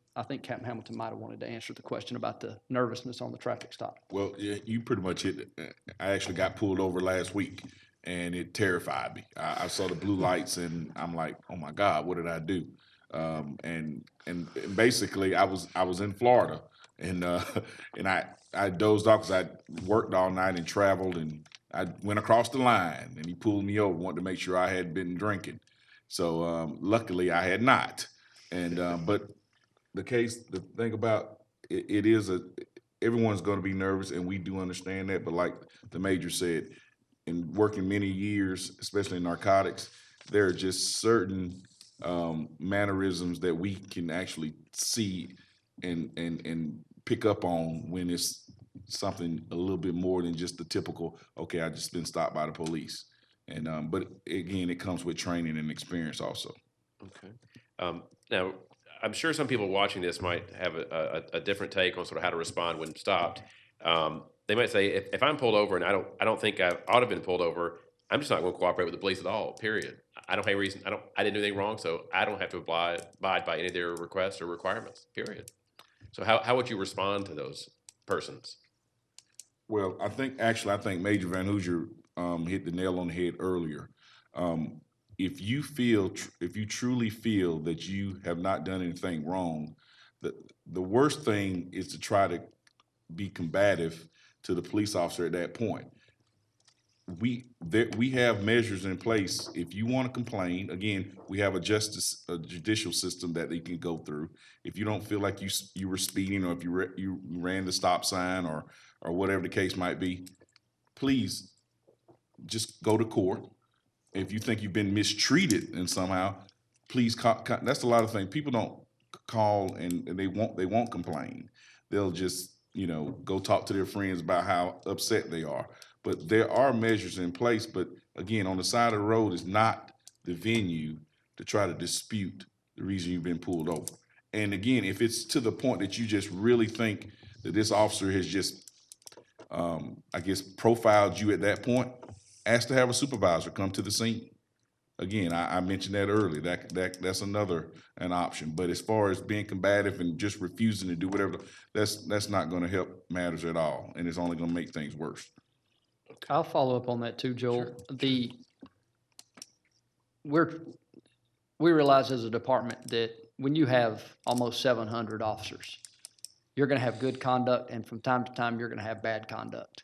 Captain Hamilton might have wanted to answer the question about the nervousness on the traffic stop. Well, yeah, you pretty much hit it. I actually got pulled over last week, and it terrified me. I saw the blue lights, and I'm like, oh my God, what did I do? And basically, I was in Florida, and I dozed off because I worked all night and traveled, and I went across the line, and he pulled me over, wanted to make sure I had been drinking. So luckily, I had not. And but the thing about it is everyone's going to be nervous, and we do understand that. But like the major said, in working many years, especially in narcotics, there are just certain mannerisms that we can actually see and pick up on when it's something a little bit more than just the typical, okay, I just been stopped by the police. And but again, it comes with training and experience also. Okay. Now, I'm sure some people watching this might have a different take on sort of how to respond when stopped. They might say, if I'm pulled over and I don't think I ought to have been pulled over, I'm just not going to cooperate with the police at all, period. I don't have any reason, I didn't do anything wrong, so I don't have to abide by any of their requests or requirements, period. So how would you respond to those persons? Well, I think Major Van Hoosier hit the nail on the head earlier. If you truly feel that you have not done anything wrong, the worst thing is to try to be combative to the police officer at that point. We have measures in place. If you want to complain, again, we have a judicial system that they can go through. If you don't feel like you were speeding, or if you ran the stop sign, or whatever the case might be, please just go to court. If you think you've been mistreated and somehow, please that's a lot of things. People don't call and they won't complain. They'll just, go talk to their friends about how upset they are. But there are measures in place. But again, on the side of the road is not the venue to try to dispute the reason you've been pulled over. And again, if it's to the point that you just really think that this officer has just, profiled you at that point, ask to have a supervisor come to the scene. Again, I mentioned that earlier. That's an option. But as far as being combative and just refusing to do whatever, that's not going to help matters at all, and it's only going to make things worse. I'll follow up on that too, Joel. We realize as a department that when you have almost 700 officers, you're going to have good conduct, and from time to time, you're going to have bad conduct.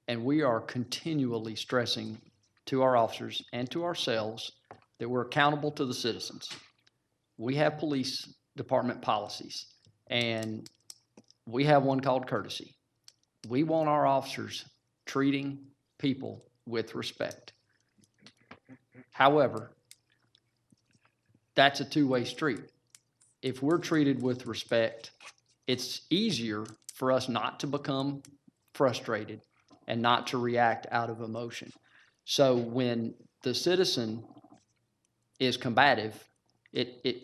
And we are continually stressing to our officers and to ourselves that we're accountable to the citizens. We have police department policies, and we have one called courtesy. We want our officers treating people with respect. However, that's a two-way street. If we're treated with respect, it's easier for us not to become frustrated and not to react out of emotion. So when the citizen is combative, it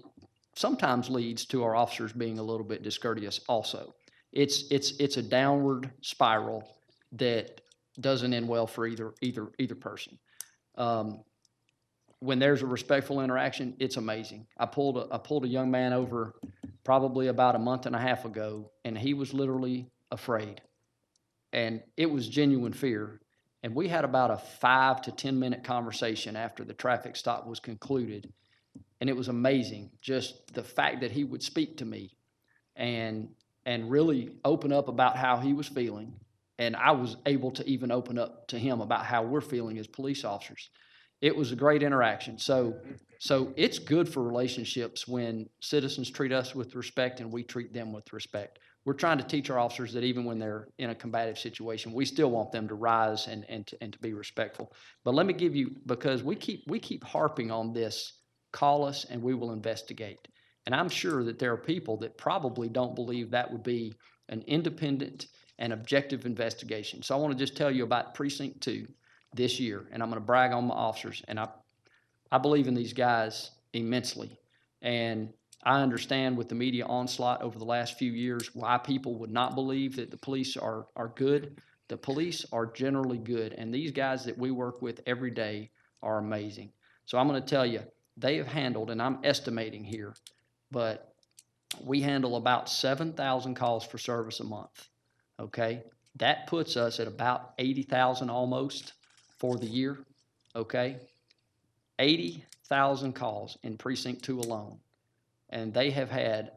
sometimes leads to our officers being a little bit discourteous also. It's a downward spiral that doesn't end well for either person. When there's a respectful interaction, it's amazing. I pulled a young man over probably about a month and a half ago, and he was literally afraid. And it was genuine fear. And we had about a 5 to 10 minute conversation after the traffic stop was concluded. And it was amazing, just the fact that he would speak to me and really open up about how he was feeling. And I was able to even open up to him about how we're feeling as police officers. It was a great interaction. So it's good for relationships when citizens treat us with respect and we treat them with respect. We're trying to teach our officers that even when they're in a combative situation, we still want them to rise and to be respectful. But let me give you, because we keep harping on this, call us and we will investigate. And I'm sure that there are people that probably don't believe that would be an independent and objective investigation. So I want to just tell you about Precinct 2 this year, and I'm going to brag on my officers. And I believe in these guys immensely. And I understand with the media onslaught over the last few years why people would not believe that the police are good. The police are generally good, and these guys that we work with every day are amazing. So I'm going to tell you, they have handled, and I'm estimating here, but we handle about 7,000 calls for service a month, okay? That puts us at about 80,000 almost for the year, okay? 80,000 calls in Precinct 2 alone. And they have had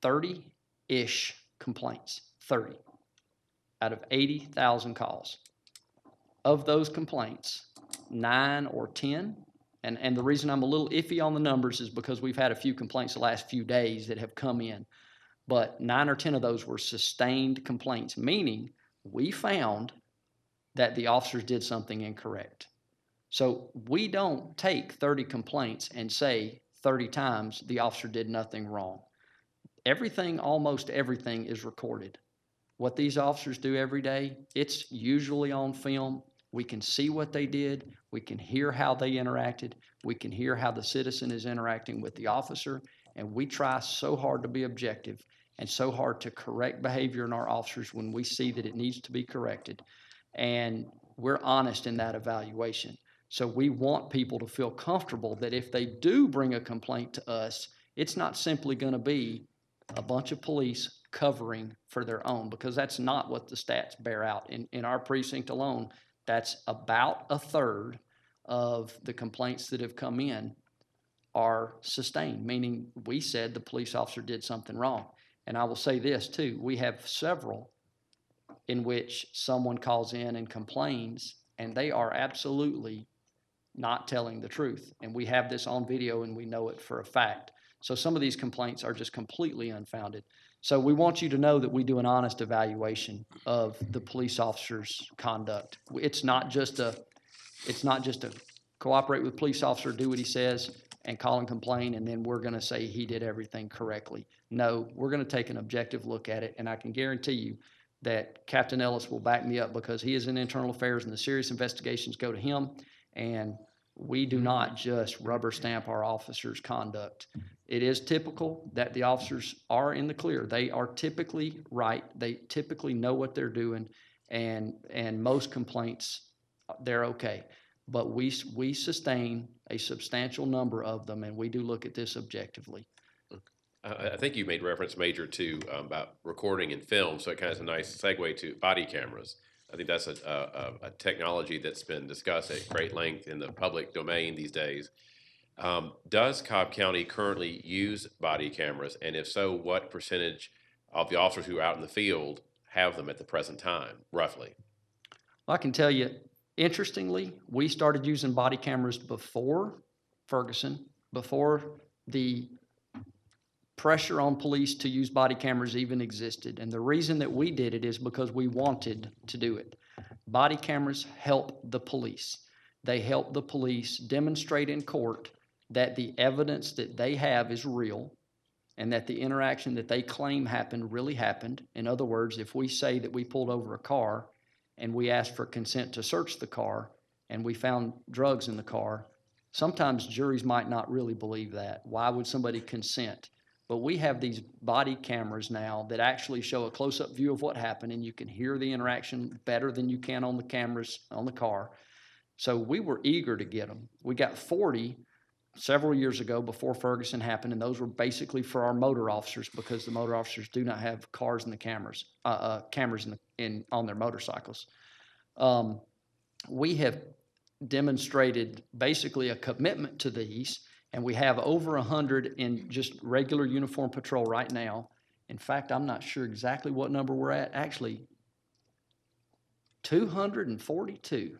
30-ish complaints, 30 out of 80,000 calls. Of those complaints, 9 or 10, and the reason I'm a little iffy on the numbers is because we've had a few complaints the last few days that have come in, but 9 or 10 of those were sustained complaints, meaning we found that the officers did something incorrect. So we don't take 30 complaints and say 30 times the officer did nothing wrong. Almost everything is recorded. What these officers do every day, it's usually on film. We can see what they did. We can hear how they interacted. We can hear how the citizen is interacting with the officer. And we try so hard to be objective and so hard to correct behavior in our officers when we see that it needs to be corrected. And we're honest in that evaluation. So we want people to feel comfortable that if they do bring a complaint to us, it's not simply going to be a bunch of police covering for their own, because that's not what the stats bear out. In our precinct alone, that's about a third of the complaints that have come in are sustained, meaning we said the police officer did something wrong. And I will say this too, we have several in which someone calls in and complains, and they are absolutely not telling the truth. And we have this on video and we know it for a fact. So some of these complaints are just completely unfounded. So we want you to know that we do an honest evaluation of the police officer's conduct. It's not just a cooperate with police officer, do what he says, and call and complain, and then we're going to say he did everything correctly. No, we're going to take an objective look at it, and I can guarantee you that Captain Ellis will back me up because he is in internal affairs and the serious investigations go to him, and we do not just rubber stamp our officers' conduct. It is typical that the officers are in the clear. They are typically right. They typically know what they're doing, and most complaints, they're okay. But we sustain a substantial number of them, and we do look at this objectively. I think you made reference, Major, to about recording and film, so it kind of is a nice segue to body cameras. I think that's a technology that's been discussed at great length in the public domain these days. Does Cobb County currently use body cameras? And if so, what percentage of the officers who are out in the field have them at the present time, roughly? Well, I can tell you, interestingly, we started using body cameras before Ferguson, before the pressure on police to use body cameras even existed. And the reason that we did it is because we wanted to do it. Body cameras help the police. They help the police demonstrate in court that the evidence that they have is real and that the interaction that they claim happened really happened. In other words, if we say that we pulled over a car and we asked for consent to search the car and we found drugs in the car, sometimes juries might not really believe that. Why would somebody consent? But we have these body cameras now that actually show a close-up view of what happened, and you can hear the interaction better than you can on the cameras on the car. So we were eager to get them. We got 40 several years ago before Ferguson happened, and those were basically for our motor officers because the motor officers do not have cars in the cameras on their motorcycles. We have demonstrated basically a commitment to these, and we have over 100 in just regular uniform patrol right now. In fact, I'm not sure exactly what number we're at. Actually, 242.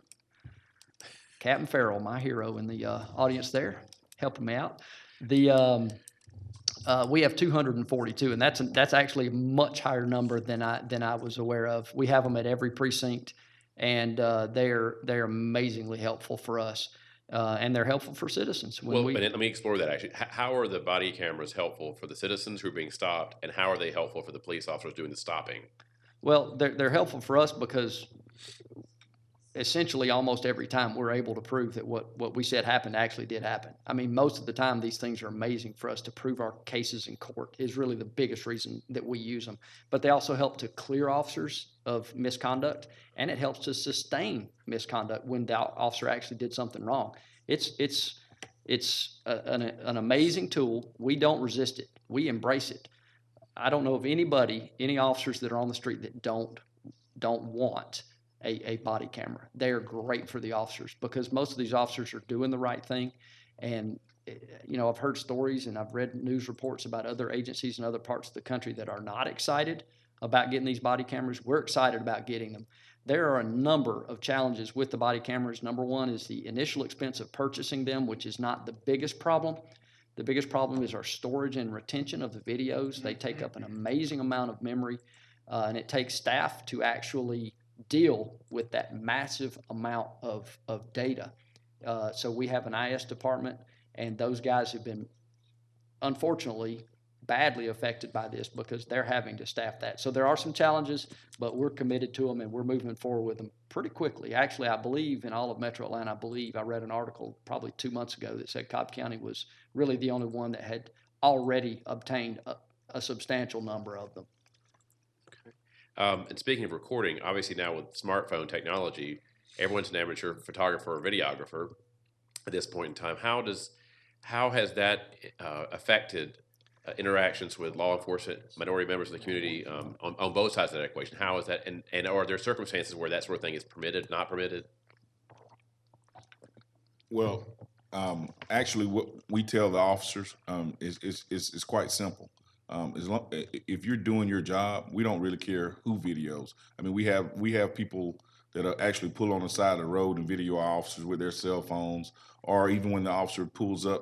Captain Farrell, my hero in the audience there, helping me out. We have 242, and that's actually a much higher number than I was aware of. We have them at every precinct, and they're amazingly helpful for us. And they're helpful for citizens. But let me explore that actually. How are the body cameras helpful for the citizens who are being stopped, and how are they helpful for the police officers doing the stopping? Well, they're helpful for us because essentially almost every time we're able to prove that what we said happened actually did happen. I mean, most of the time these things are amazing for us to prove our cases in court is really the biggest reason that we use them. But they also help to clear officers of misconduct, and it helps to sustain misconduct when the officer actually did something wrong. It's an amazing tool. We don't resist it. We embrace it. I don't know of any officers that are on the street that don't want a body camera. They are great for the officers because most of these officers are doing the right thing. And, you know, I've heard stories and I've read news reports about other agencies in other parts of the country that are not excited about getting these body cameras. We're excited about getting them. There are a number of challenges with the body cameras. Number one is the initial expense of purchasing them, which is not the biggest problem. The biggest problem is our storage and retention of the videos. They take up an amazing amount of memory, and it takes staff to actually deal with that massive amount of data. So we have an IS department, and those guys have been, unfortunately, badly affected by this because they're having to staff that. So there are some challenges, but we're committed to them, and we're moving forward with them pretty quickly. Actually, I believe in all of Metro Atlanta, I read an article probably 2 months ago that said Cobb County was really the only one that had already obtained a substantial number of them. And speaking of recording, obviously now with smartphone technology, everyone's an amateur photographer or videographer at this point in time. How has that affected interactions with law enforcement, minority members of the community on both sides of that equation? How is that, and are there circumstances where that sort of thing is permitted, not permitted? Well, actually, what we tell the officers is quite simple. If you're doing your job, we don't really care who videos. I mean, we have people that are actually pull on the side of the road and video our officers with their cell phones, or even when the officer pulls a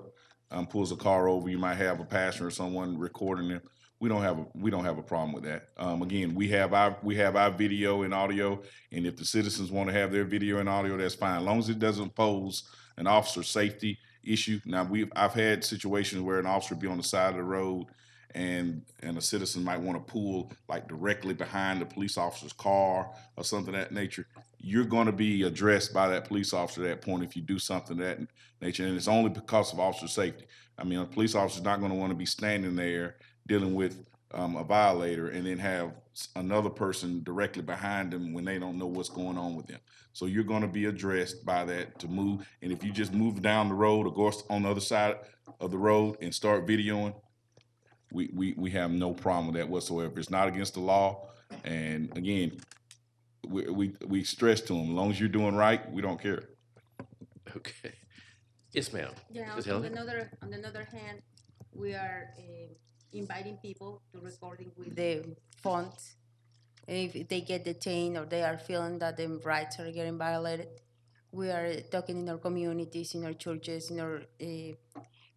car over, you might have a passenger or someone recording them. We don't have a problem with that. Again, we have our video and audio, and if the citizens want to have their video and audio, that's fine, as long as it doesn't pose an officer safety issue. Now, I've had situations where an officer be on the side of the road and a citizen might want to pull like directly behind the police officer's car or something of that nature. You're going to be addressed by that police officer at that point if you do something of that nature, and it's only because of officer safety. I mean, a police officer is not going to want to be standing there dealing with a violator and then have another person directly behind them when they don't know what's going on with them. So you're going to be addressed by that to move. And if you just move down the road or go on the other side of the road and start videoing, we have no problem with that whatsoever. It's not against the law. And again, we stress to them, as long as you're doing right, we don't care. Okay. Yes, ma'am. Yeah, Ms. on Helen? another hand, we are inviting people to recording with the phones. If they get detained or they are feeling that their rights are getting violated, we are talking in our communities, in our churches, in our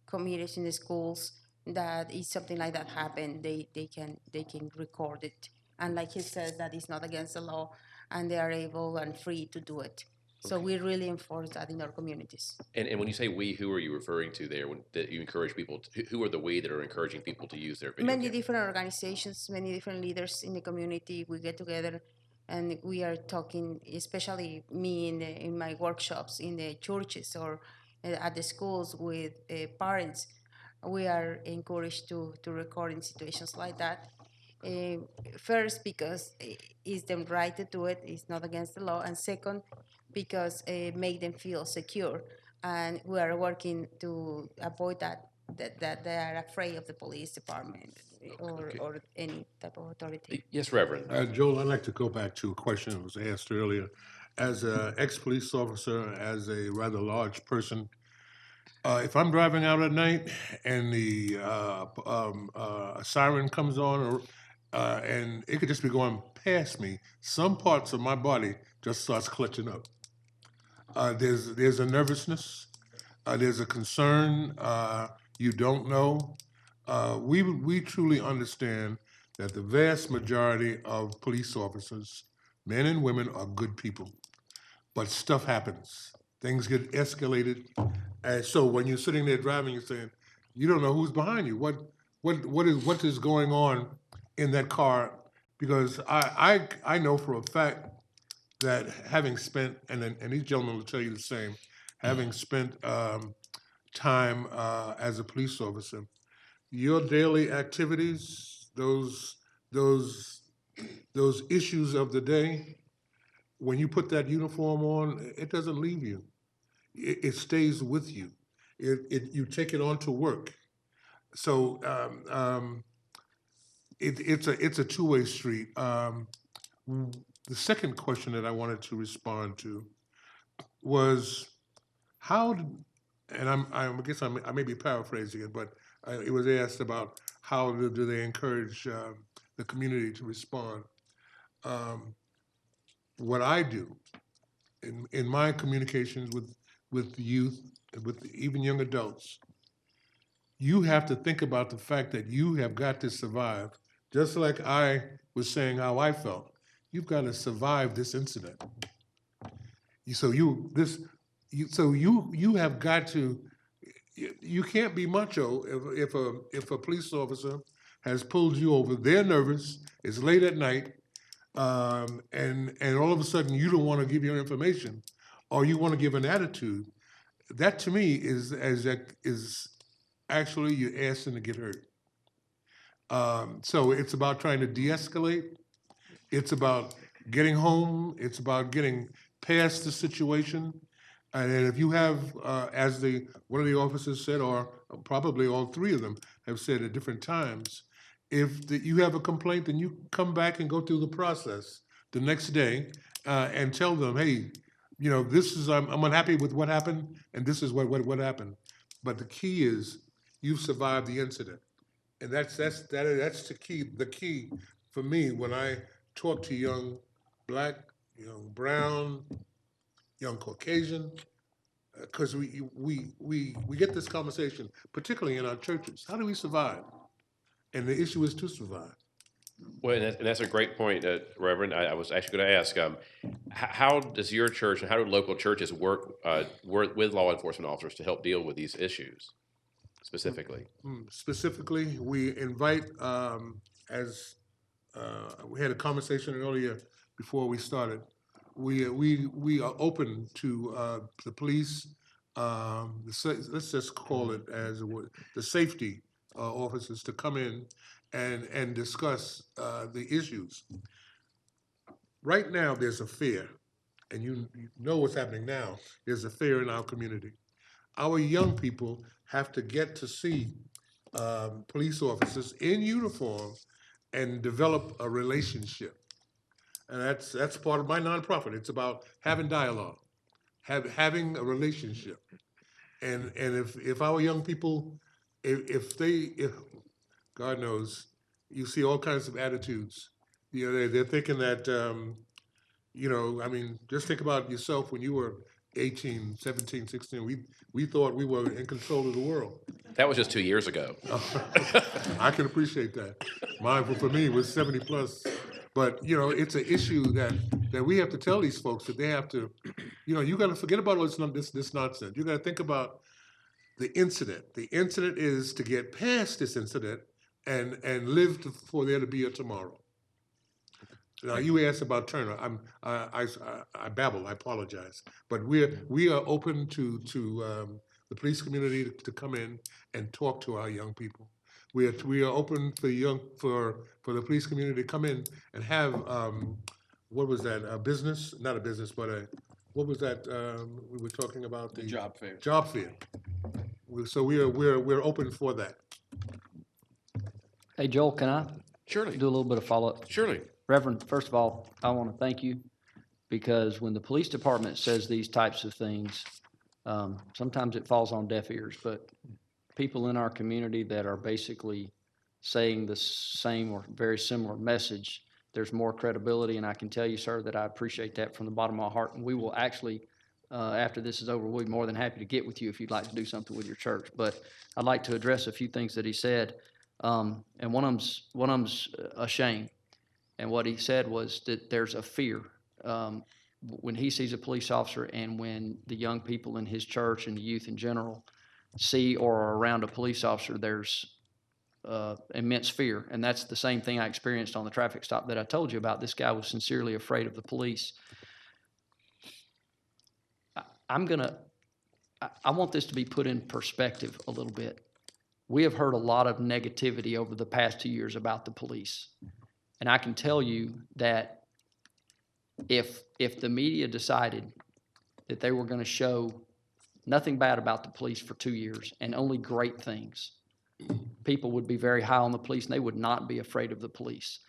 communities, in the schools, that if something like that happen, they can record it. And like he said, that is not against the law, and they are able and free to do it. So we really enforce that in our communities. And when you say we, who are you referring to there? That you encourage people, who are the we that are encouraging people to use their video Many camera? different organizations, many different leaders in the community. We get together and we are talking, especially me in my workshops in the churches or at the schools with parents. We are encouraged to record in situations like that. First, because it's their right to do it, it's not against the law, and second, because make them feel secure. And we are working to avoid that they are afraid of the police department or any type of authority. Yes, Reverend. Joel, I'd like to go back to a question that was asked earlier. As an ex-police officer, as a rather large person, if I'm driving out at night and the siren comes on, and it could just be going past me, some parts of my body just starts clutching up. There's a nervousness, there's a concern. You don't know. We truly understand that the vast majority of police officers, men and women, are good people, but stuff happens. Things get escalated, and so when you're sitting there driving, you're saying, you don't know who's behind you. What is going on in that car? Because I know for a fact that having spent, and these gentlemen will tell you the same, having spent time as a police officer, your daily activities, those issues of the day, when you put that uniform on, it doesn't leave you. It stays with you. You take it on to work. So it's a two-way street. The second question that I wanted to respond to was and I guess I may be paraphrasing it, but it was asked about how do they encourage the community to respond. What I do in my communications with youth, with even young adults, you have to think about the fact that you have got to survive. Just like I was saying how I felt, you've got to survive this incident. So you have got to. You can't be macho if a police officer has pulled you over. They're nervous. It's late at night, and all of a sudden you don't want to give your information, or you want to give an attitude. That to me is actually you're asking to get hurt. So it's about trying to de-escalate. It's about getting home. It's about getting past the situation. And if you have, as one of the officers said, or probably all three of them have said at different times, if you have a complaint, then you come back and go through the process the next day and tell them, hey, you know, this is, I'm unhappy with what happened, and this is what happened. But the key is you've survived the incident. And that's the key. The key for me when I talk to young black, young brown, young Caucasian, because we get this conversation, particularly in our churches. How do we survive? And the issue is to survive. Well, and that's a great point, Reverend. I was actually going to ask, how does your church and how do local churches work with law enforcement officers to help deal with these issues specifically? Specifically, we invite, as we had a conversation earlier before we started, we are open to the police, let's just call it as the safety officers to come in and discuss the issues. Right now, there's a fear, and you know what's happening now. There's a fear in our community. Our young people have to get to see police officers in uniform and develop a relationship. And that's part of my nonprofit. It's about having dialogue, having a relationship. And if our young people, if God knows, you see all kinds of attitudes. You know, they're thinking that, you know, I mean, just think about yourself when you were 18, 17, 16. We thought we were in control of the world. That was just 2 years ago. I can appreciate that. Mine, for me, was 70 plus. But, you know, it's an issue that we have to tell these folks that they have to, you know, you got to forget about all this nonsense. You got to think about the incident. The incident is to get past this incident and live for there to be a tomorrow. Now, you asked about Turner. I babble. I apologize. But we are open to the police community to come in and talk to our young people. We are open for the police community to come in and have what was that? A business? Not a business, but what was that we were talking about? The job fair. Job fair. So we're open for that. Hey, Joel, can I Surely, do a little bit of follow-up? surely. Reverend, first of all, I want to thank you because when the police department says these types of things, sometimes it falls on deaf ears, but people in our community that are basically saying the same or very similar message, there's more credibility, and I can tell you, sir, that I appreciate that from the bottom of my heart, and we will actually, after this is over, we'll be more than happy to get with you if you'd like to do something with your church. But I'd like to address a few things that he said, and one of them's a shame. And what he said was that there's a fear when he sees a police officer and when the young people in his church and the youth in general see or are around a police officer, there's immense fear. And that's the same thing I experienced on the traffic stop that I told you about. This guy was sincerely afraid of the police. I want this to be put in perspective a little bit. We have heard a lot of negativity over the past 2 years about the police. And I can tell you that if the media decided that they were going to show nothing bad about the police for 2 years and only great things, people would be very high on the police and they would not be afraid of the police.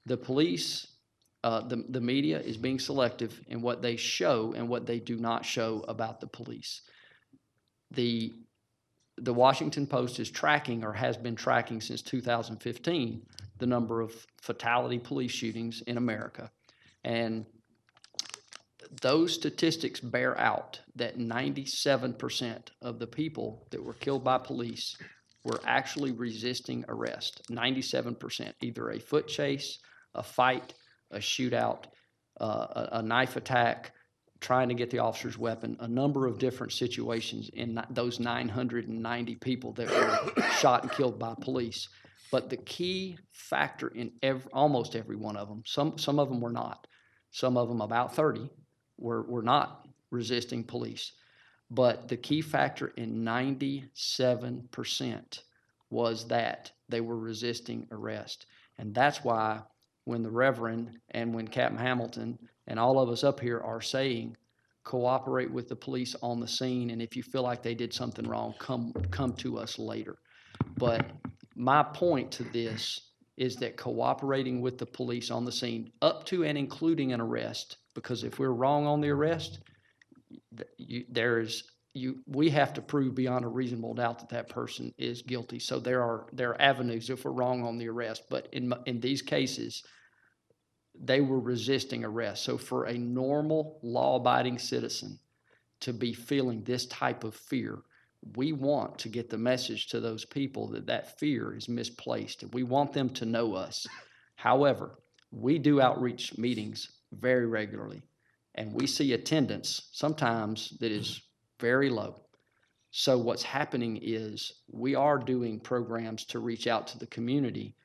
The police, the media is being selective in what they show and what they do not show about the police. The Washington Post is tracking or has been tracking since 2015 the number of fatality police shootings in America. And those statistics bear out that 97% of the people that were killed by police were actually resisting arrest. 97%, either a foot chase, a fight, a shootout, a knife attack, trying to get the officer's weapon, a number of different situations in those 990 people that were shot and killed by police. But the key factor in almost every one of them, some of them were not. Some of them, about 30, were not resisting police. But the key factor in 97% was that they were resisting arrest. And that's why when the Reverend and when Captain Hamilton and all of us up here are saying cooperate with the police on the scene, and if you feel like they did something wrong, come to us later. But my point to this is that cooperating with the police on the scene, up to and including an arrest, because if we're wrong on the arrest, we have to prove beyond a reasonable doubt that that person is guilty. So there are avenues if we're wrong on the arrest. But in these cases, they were resisting arrest. So for a normal law-abiding citizen to be feeling this type of fear, we want to get the message to those people that that fear is misplaced. We want them to know us. However, we do outreach meetings very regularly, and we see attendance sometimes that is very low. So what's happening is we are doing programs to reach out to the community,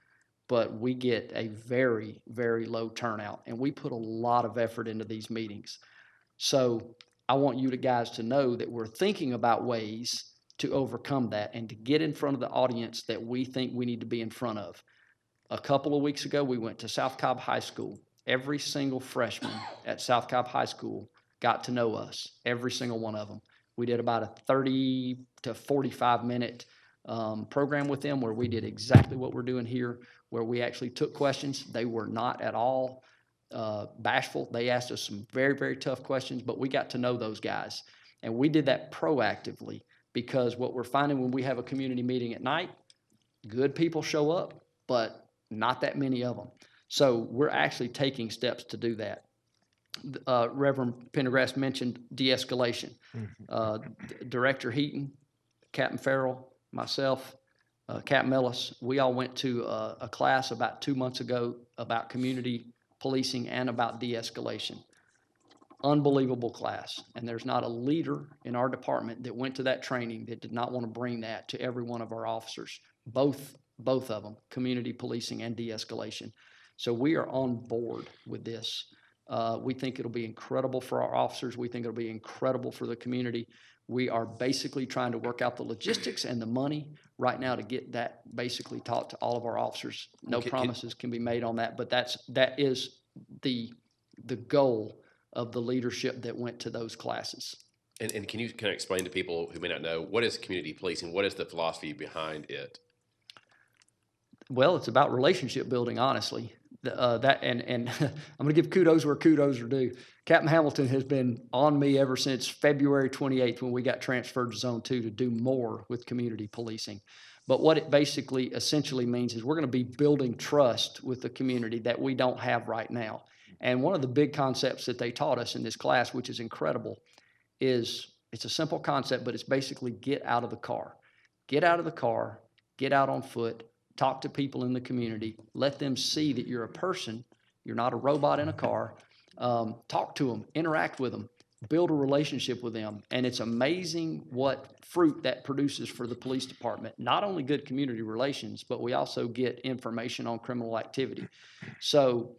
but we get a very, very low turnout, and we put a lot of effort into these meetings. So I want you guys to know that we're thinking about ways to overcome that and to get in front of the audience that we think we need to be in front of. A couple of weeks ago, we went to South Cobb High School. Every single freshman at South Cobb High School got to know us, every single one of them. We did about a 30 to 45-minute program with them where we did exactly what we're doing here, where we actually took questions. They were not at all bashful. They asked us some very, very tough questions, but we got to know those guys. And we did that proactively because what we're finding when we have a community meeting at night, good people show up, but not that many of them. So we're actually taking steps to do that. Reverend Pendergrass mentioned de-escalation. Director Heaton, Captain Farrell, myself, Captain Ellis, we all went to a class about 2 months ago about community policing and about de-escalation. Unbelievable class. And there's not a leader in our department that went to that training that did not want to bring that to every one of our officers, both of them, community policing and de-escalation. So we are on board with this. We think it'll be incredible for our officers. We think it'll be incredible for the community. We are basically trying to work out the logistics and the money right now to get that basically taught to all of our officers. No promises can be made on that, but that is the goal of the leadership that went to those classes. And can you kind of explain to people who may not know, what is community policing? What is the philosophy behind it? Well, it's about relationship building, honestly. I'm going to give kudos where kudos are due. Captain Hamilton has been on me ever since February 28th when we got transferred to Zone 2 to do more with community policing. But what it basically essentially means is we're going to be building trust with the community that we don't have right now. And one of the big concepts that they taught us in this class, which is incredible, is it's a simple concept, but it's basically get out of the car. Get out of the car, get out on foot, talk to people in the community, let them see that you're a person, you're not a robot in a car. Talk to them, interact with them, build a relationship with them. And it's amazing what fruit that produces for the police department. Not only good community relations, but we also get information on criminal activity. So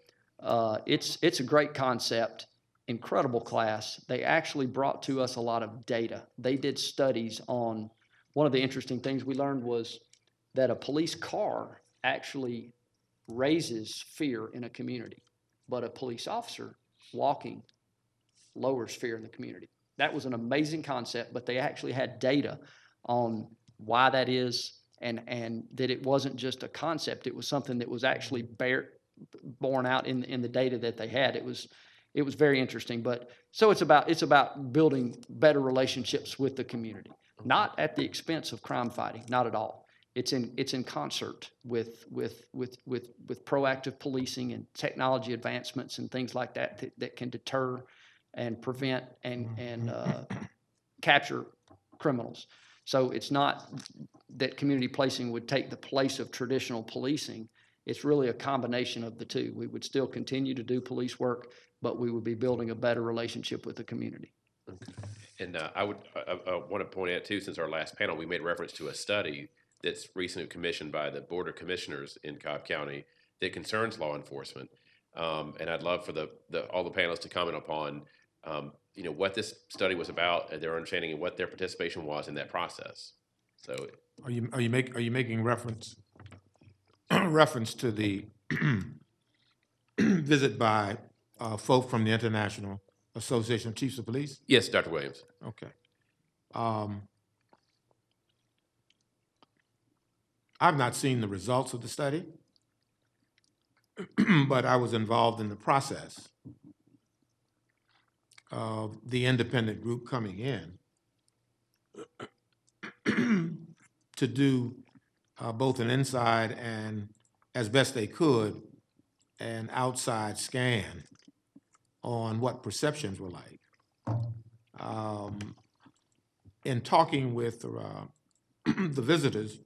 it's a great concept, incredible class. They actually brought to us a lot of data. They did studies on, one of the interesting things we learned was that a police car actually raises fear in a community, but a police officer walking lowers fear in the community. That was an amazing concept, but they actually had data on why that is and that it wasn't just a concept. It was something that was actually borne out in the data that they had. It was very interesting. But so it's about building better relationships with the community, not at the expense of crime fighting, not at all. It's in concert with proactive policing and technology advancements and things like that can deter and prevent and capture criminals. So it's not that community policing would take the place of traditional policing. It's really a combination of the two. We would still continue to do police work, but we would be building a better relationship with the community. Okay. And I want to point out too, since our last panel, we made reference to a study that's recently commissioned by the Board of Commissioners in Cobb County that concerns law enforcement. And I'd love for all the panelists to comment upon, what this study was about and their understanding of what their participation was in that process. So, Are you making reference to the visit by folk from the International Association of Chiefs of Police? Yes, Dr. Williams. Okay. I've not seen the results of the study, but I was involved in the process of the independent group coming in to do both an inside and, as best they could, an outside scan on what perceptions were like. In talking with the visitors,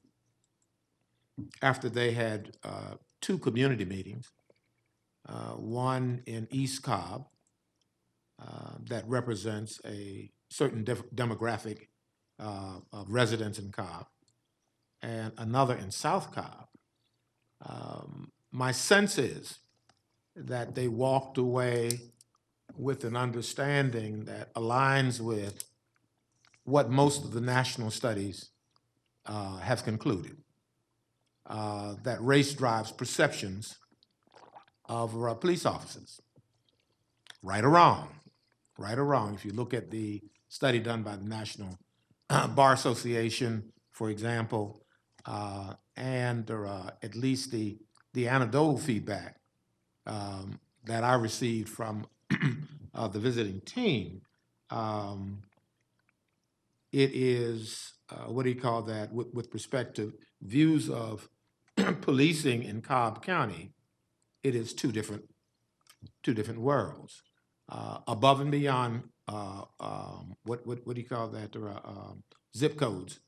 after they had two community meetings, one in East Cobb that represents a certain demographic of residents in Cobb, and another in South Cobb. My sense is that they walked away with an understanding that aligns with what most of the national studies have concluded, that race drives perceptions of police officers. Right or wrong, right or wrong. If you look at the study done by the National Bar Association, for example, and at least the anecdotal feedback that I received from the visiting team, it is, what do you call that, with respect to views of policing in Cobb County, it is two different worlds. Above and beyond, what do you call that, zip codes,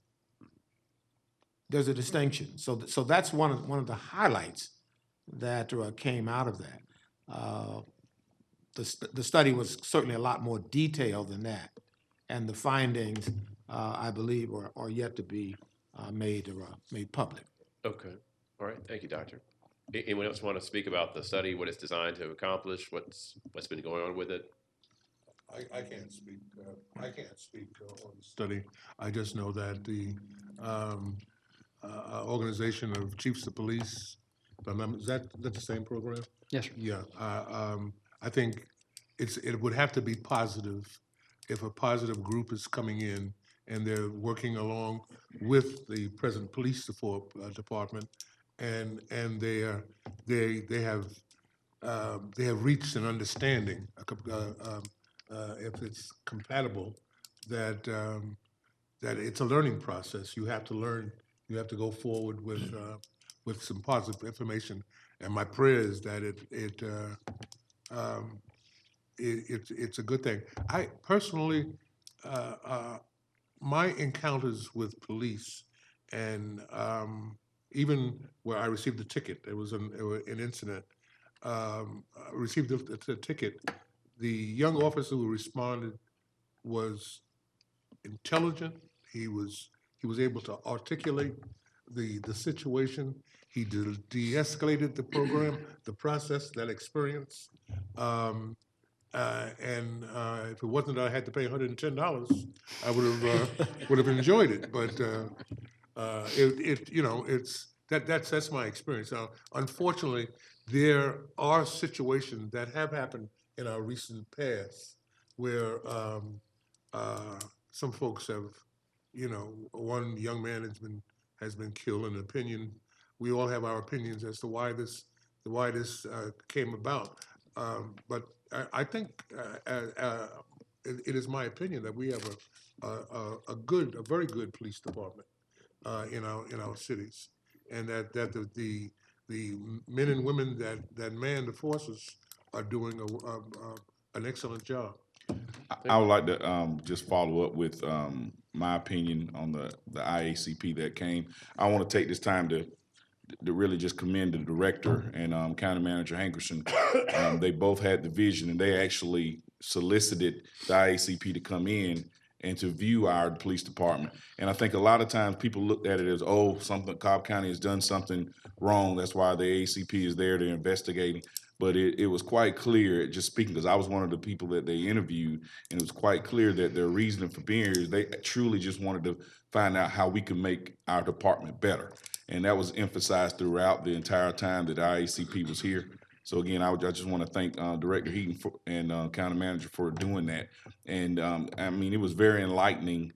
there's a distinction. So that's one of the highlights that came out of that. The study was certainly a lot more detailed than that, and the findings, I believe, are yet to be made public. Okay. All right. Thank you, Doctor. Anyone else want to speak about the study, what it's designed to accomplish, what's been going on with it? I can't speak. I can't speak on the study. I just know that the Organization of Chiefs of Police, if I remember, is that the same program? Yes, sir. Yeah. I think it would have to be positive if a positive group is coming in and they're working along with the present police department, and they have reached an understanding, if it's compatible, that it's a learning process. You have to learn. You have to go forward with some positive information. And my prayer is that it's a good thing. I personally, my encounters with police, and even where I received a ticket, there was an incident. I received the ticket. The young officer who responded was intelligent. He was able to articulate the situation. He de-escalated the program, the process, that experience. And if it wasn't that I had to pay $110, I would have enjoyed it. But that's my experience. Now, unfortunately, there are situations that have happened in our recent past where some folks have, one young man has been killed. An opinion, we all have our opinions as to why this came about. But I think it is my opinion that we have a very good police department in our cities, and that the men and women that man the forces are doing an excellent job. I would like to just follow up with my opinion on the IACP that came. I want to take this time to really just commend the director and County Manager Hankerson. They both had the vision, and they actually solicited the IACP to come in and to view our police department. And I think a lot of times people looked at it as, Cobb County has done something wrong. That's why the AACP is there to investigating. But it was quite clear, just speaking, because I was one of the people that they interviewed, and it was quite clear that their reasoning for being here is they truly just wanted to find out how we can make our department better. And that was emphasized throughout the entire time that IACP was here. So again, I just want to thank Director Heaton and County Manager for doing that. And I mean, it was very enlightening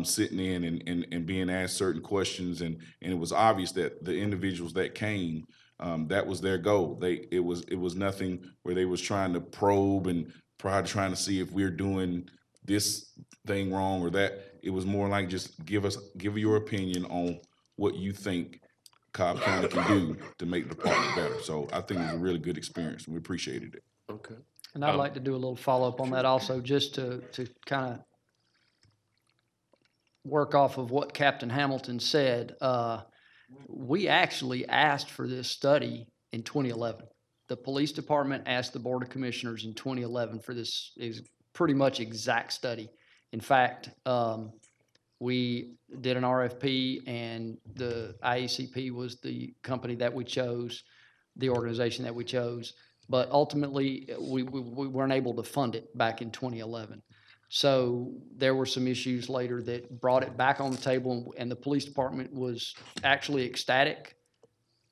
sitting in and being asked certain questions, and it was obvious that the individuals that came, that was their goal. It was nothing where they was trying to probe and probably trying to see if we're doing this thing wrong or that. It was more like just give your opinion on what you think Cobb County can do to make the department better. So I think it was a really good experience, and we appreciated it. Okay. And I'd like to do a little follow-up on that also, just to kind of work off of what Captain Hamilton said. We actually asked for this study in 2011. The police department asked the Board of Commissioners in 2011 for this is pretty much exact study. In fact, we did an RFP, and the IACP was the company that we chose, the organization that we chose. But ultimately, we weren't able to fund it back in 2011. So there were some issues later that brought it back on the table, and the police department was actually ecstatic.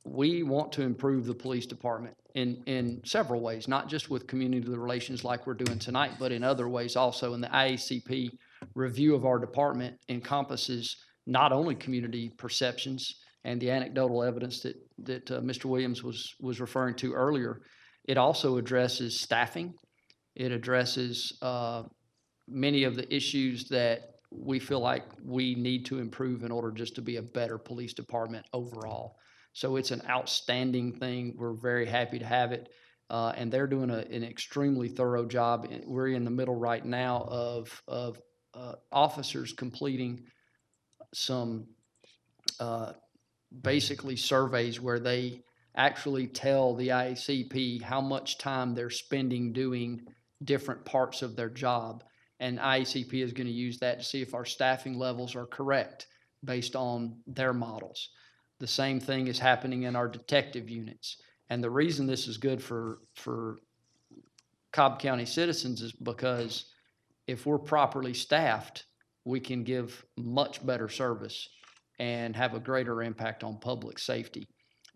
We want to improve the police department in several ways, not just with community relations like we're doing tonight, but in other ways also. And the IACP review of our department encompasses not only community perceptions and the anecdotal evidence that Mr. Williams was referring to earlier. It also addresses staffing. It addresses many of the issues that we feel like we need to improve in order just to be a better police department overall. So it's an outstanding thing. We're very happy to have it. And they're doing an extremely thorough job. We're in the middle right now of officers completing some basically surveys where they actually tell the IACP how much time they're spending doing different parts of their job. And IACP is going to use that to see if our staffing levels are correct based on their models. The same thing is happening in our detective units. And the reason this is good for Cobb County citizens is because if we're properly staffed, we can give much better service and have a greater impact on public safety.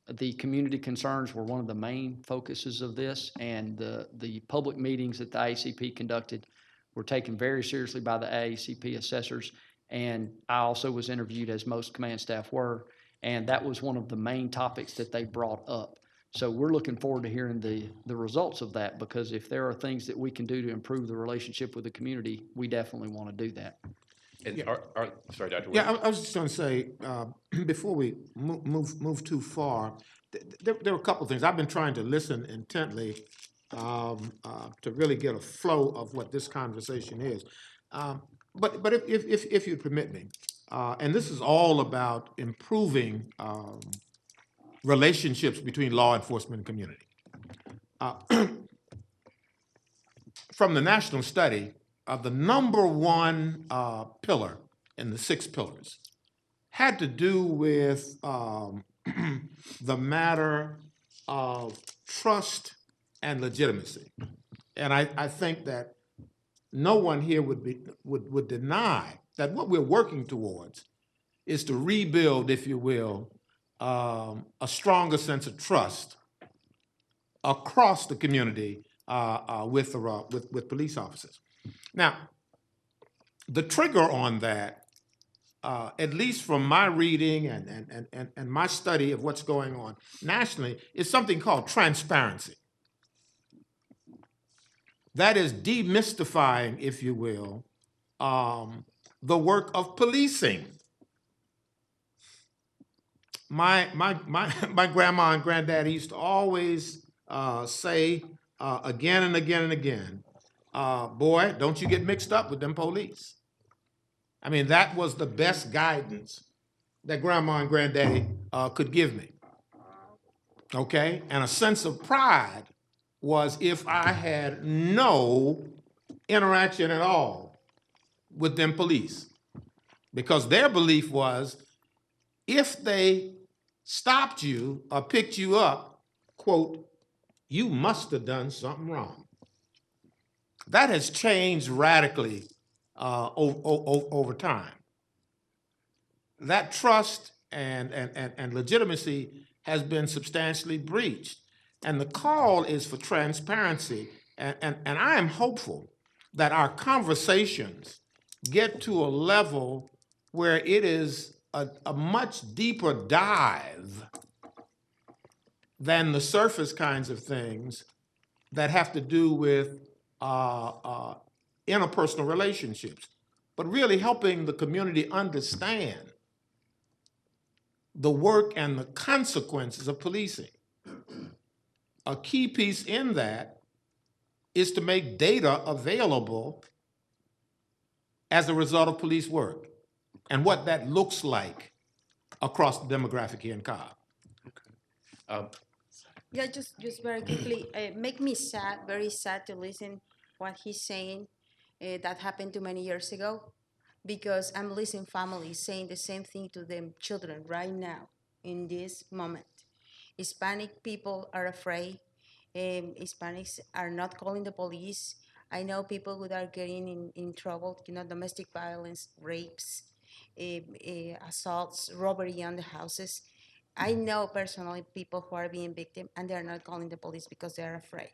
The community concerns were one of the main focuses of this, and the public meetings that the IACP conducted were taken very seriously by the IACP assessors, and I also was interviewed, as most command staff were, and that was one of the main topics that they brought up. So we're looking forward to hearing the results of that, because if there are things that we can do to improve the relationship with the community, we definitely want to do that. And sorry, Dr. Yeah, Williams. I was just going to say, before we move too far, there were a couple of things. I've been trying to listen intently to really get a flow of what this conversation is. But if you permit me, and this is all about improving relationships between law enforcement and community. From the national study, the number one pillar in the 6 pillars had to do with the matter of trust and legitimacy. And I think that no one here would deny that what we're working towards is to rebuild, if you will, a stronger sense of trust across the community with police officers. Now, the trigger on that, at least from my reading and my study of what's going on nationally, is something called transparency. That is demystifying, if you will, the work of policing. My grandma and granddaddy used to always say again and again and again, boy, don't you get mixed up with them police. I mean, that was the best guidance that grandma and granddaddy could give me. Okay? And a sense of pride was if I had no interaction at all with them police. Because their belief was, if they stopped you or picked you up, quote, you must have done something wrong. That has changed radically over time. That trust and legitimacy has been substantially breached. And the call is for transparency. And I am hopeful that our conversations get to a level where it is a much deeper dive than the surface kinds of things that have to do with interpersonal relationships, but really helping the community understand the work and the consequences of policing. A key piece in that is to make data available as a result of police work and what that looks like across the demographic here in Cobb. Yeah, just very quickly, make me sad, very sad to listen what he's saying that happened too many years ago, because I'm listening families saying the same thing to them children right now in this moment. Hispanic people are afraid. Hispanics are not calling the police. I know people who are getting in trouble, domestic violence, rapes, assaults, robbery on the houses. I know personally people who are being victims and they're not calling the police because they're afraid.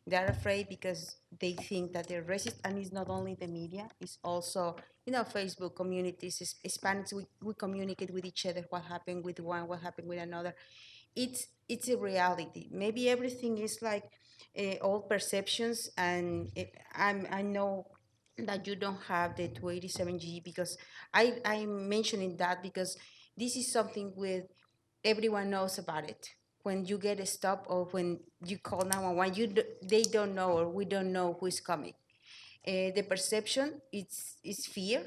They're afraid because they think that they're racist, and it's not only the media, it's also, Facebook communities, Hispanics, we communicate with each other what happened with one, what happened with another. It's a reality. Maybe everything is like old perceptions, and I know that you don't have the 287G because I'm mentioning that because this is something with everyone knows about it. When you get a stop or when you call 911, they don't know or we don't know who is coming. The perception is fear.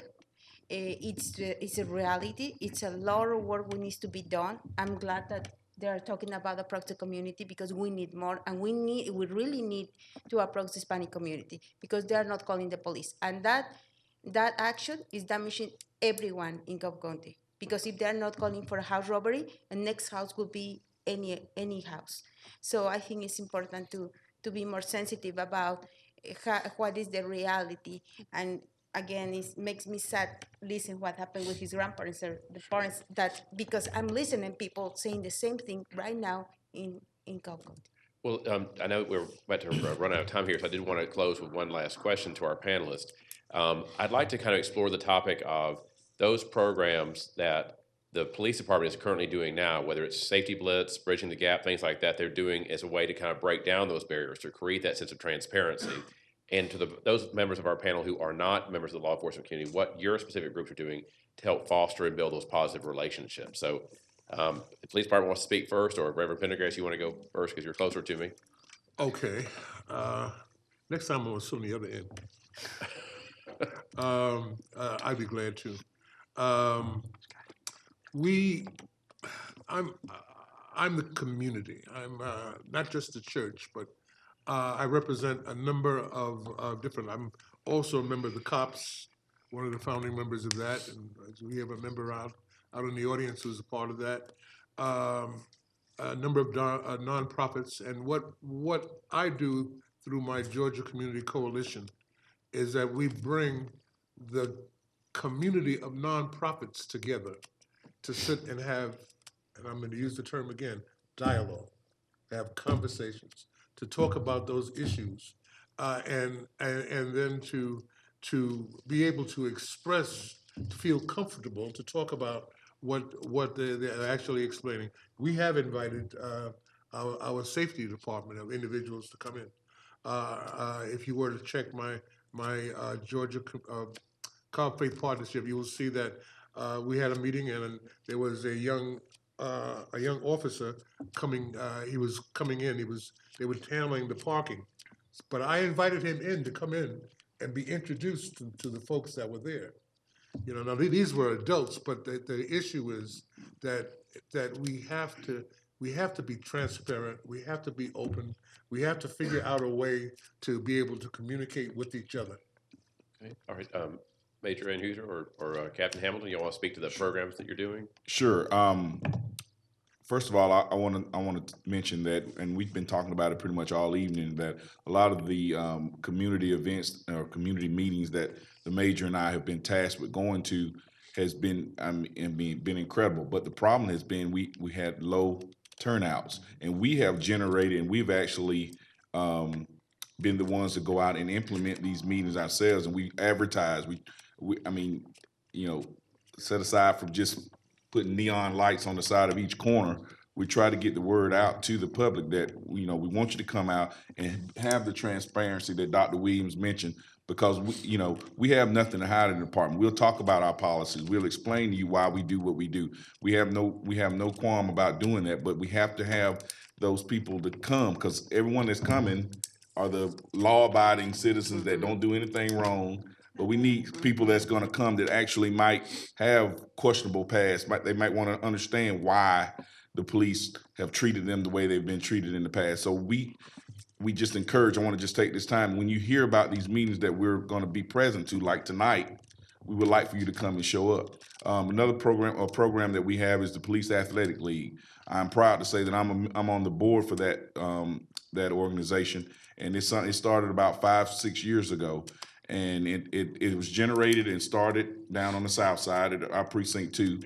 It's a reality. It's a lot of work we needs to be done. I'm glad that they are talking about the approach to community because we need more, and we really need to approach the Hispanic community because they are not calling the police, and that action is damaging everyone in Cobb County. Because if they're not calling for a house robbery, the next house will be any house. So I think it's important to be more sensitive about what is the reality. And again, it makes me sad listen what happened with his grandparents or the parents, that because I'm listening people saying the same thing right now in Cobb County. Well, I know we're about to run out of time here, so I did want to close with one last question to our panelists. I'd like to kind of explore the topic of those programs that the police department is currently doing now, whether it's Safety Blitz, Bridging the Gap, things like that, they're doing as a way to kind of break down those barriers, to create that sense of transparency. And to those members of our panel who are not members of the law enforcement community, what your specific groups are doing to help foster and build those positive relationships. So the police department wants to speak first, or Reverend Pendergrass, you want to go first because you're closer to me? Okay. Next time I'm gonna sit on the other end. I'd be glad to. I'm the community. I'm not just the church, but I represent a number of different. I'm also a member of the COPS, one of the founding members of that, and we have a member out in the audience who's a part of that. A number of nonprofits, and what I do through my Georgia Community Coalition is that we bring the community of nonprofits together to sit and have, and I'm going to use the term again, dialogue, have conversations, to talk about those issues, and then to be able to express, to feel comfortable to talk about what they're actually explaining. We have invited our safety department of individuals to come in. If you were to check my Georgia Cobb Faith Partnership, you will see that we had a meeting and there was a young officer coming. He was coming in. They were handling the parking, but I invited him in to come in and be introduced to the folks that were there. Now these were adults, but the issue is that we have to be transparent. We have to be open. We have to figure out a way to be able to communicate with each other. Okay. All right. Major Anhuser or Captain Hamilton, you want to speak to the programs that you're doing? Sure. First of all, I want to mention that, and we've been talking about it pretty much all evening, that a lot of the community events or community meetings that the Major and I have been tasked with going to has been been incredible. But the problem has been we had low turnouts. And we have generated, and we've actually been the ones to go out and implement these meetings ourselves, and we advertise. I mean, you know, set aside from just putting neon lights on the side of each corner, we try to get the word out to the public that, you know, we want you to come out and have the transparency that Dr. Williams mentioned, because we have nothing to hide in the department. We'll talk about our policies. We'll explain to you why we do what we do. We have no qualm about doing that, but we have to have those people to come, because everyone that's coming are the law-abiding citizens that don't do anything wrong. But we need people that's going to come that actually might have questionable past. They might want to understand why the police have treated them the way they've been treated in the past. So we just encourage, I want to just take this time, when you hear about these meetings that we're going to be present to, like tonight, we would like for you to come and show up. Another program that we have is the Police Athletic League. I'm proud to say that I'm on the board for that organization, and it started about 5-6 years ago. And it was generated and started down on the south side at our precinct 2,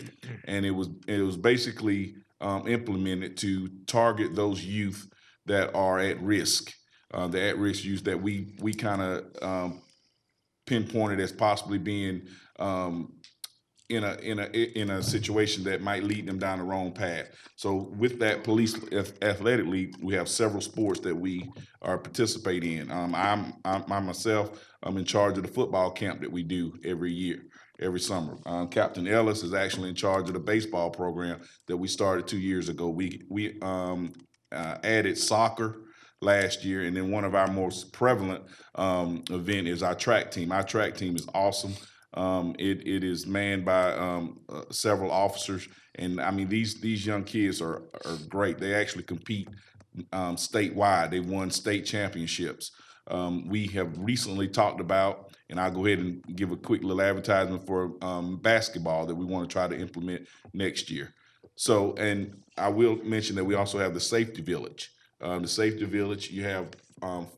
and it was basically implemented to target those youth that are at risk, the at-risk youth that we kind of pinpointed as possibly being in a situation that might lead them down the wrong path. So with that Police Athletic League, we have several sports that we are participating in. I myself, I'm in charge of the football camp that we do every summer. Captain Ellis is actually in charge of the baseball program that we started 2 years ago. We added soccer last year, and then one of our most prevalent event is our track team. Our track team is awesome. It is manned by several officers, and I mean these young kids are great. They actually compete statewide. They won state championships. We have recently talked about, and I'll go ahead and give a quick little advertisement for basketball that we want to try to implement next year. So, and I will mention that we also have the Safety Village. The Safety Village you have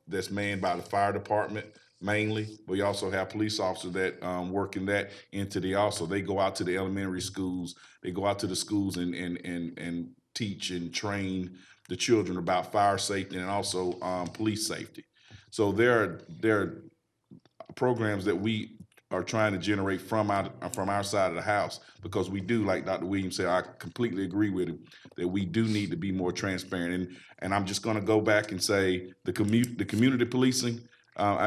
that's manned by the fire department mainly, but we also have police officers that work in that entity also. They go out to the elementary schools, they go out to the schools and teach and train the children about fire safety and also police safety. So there are programs that we are trying to generate from our side of the house, because we do, like Dr. Williams said, I completely agree with him, that we do need to be more transparent. And I'm just going to go back and say the community policing,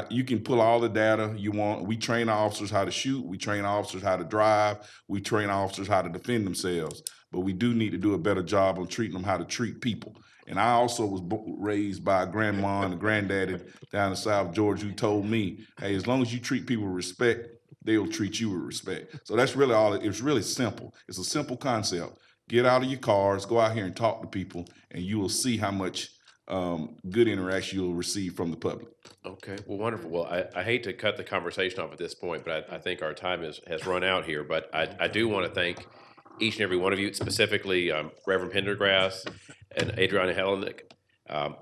you can pull all the data you want. We train our officers how to shoot. We train our officers how to drive. We train our officers how to defend themselves. But we do need to do a better job on treating them how to treat people. And I also was raised by a grandma and a granddaddy down in South Georgia who told me, hey, as long as you treat people with respect, they'll treat you with respect. So that's really all. It's really simple. It's a simple concept. Get out of your cars, go out here and talk to people, and you will see how much good interaction you'll receive from the public. Okay, well, wonderful. Well, I hate to cut the conversation off at this point, but I think our time has run out here. But I do want to thank each and every one of you, specifically Reverend Pendergrass and Adriana Hellenick,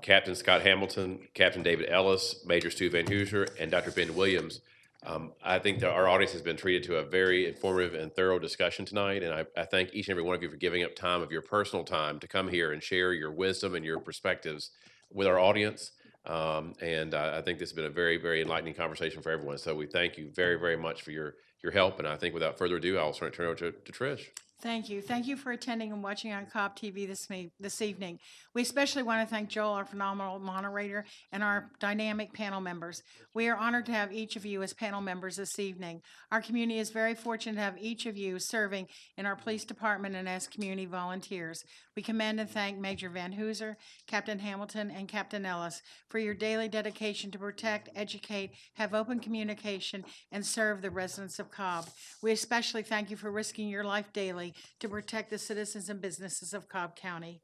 Captain Scott Hamilton, Captain David Ellis, Major Stu Van Hooser, and Dr. Ben Williams. I think that our audience has been treated to a very informative and thorough discussion tonight, and I thank each and every one of you for giving up time of your personal time to come here and share your wisdom and your perspectives with our audience. And I think this has been a very, very enlightening conversation for everyone. So we thank you very, very much for your help. And I think without further ado, I'll turn it over to Trish. Thank you. Thank you for attending and watching on Cobb TV this evening. We especially want to thank Joel, our phenomenal moderator, and our dynamic panel members. We are honored to have each of you as panel members this evening. Our community is very fortunate to have each of you serving in our police department and as community volunteers. We commend and thank Major Van Hooser, Captain Hamilton, and Captain Ellis for your daily dedication to protect, educate, have open communication, and serve the residents of Cobb. We especially thank you for risking your life daily to protect the citizens and businesses of Cobb County.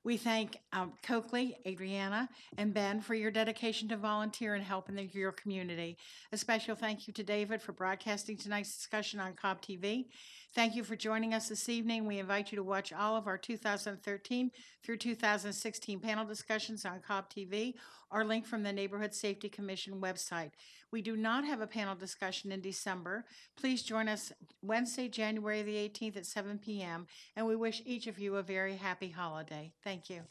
We thank Coakley, Adriana, and Ben for your dedication to volunteer and help in your community. A special thank you to David for broadcasting tonight's discussion on Cobb TV. Thank you for joining us this evening. We invite you to watch all of our 2013 through 2016 panel discussions on Cobb TV or link from the Neighborhood Safety Commission website. We do not have a panel discussion in December. Please join us Wednesday, January the 18th at 7 p.m., and we wish each of you a very happy holiday. Thank you.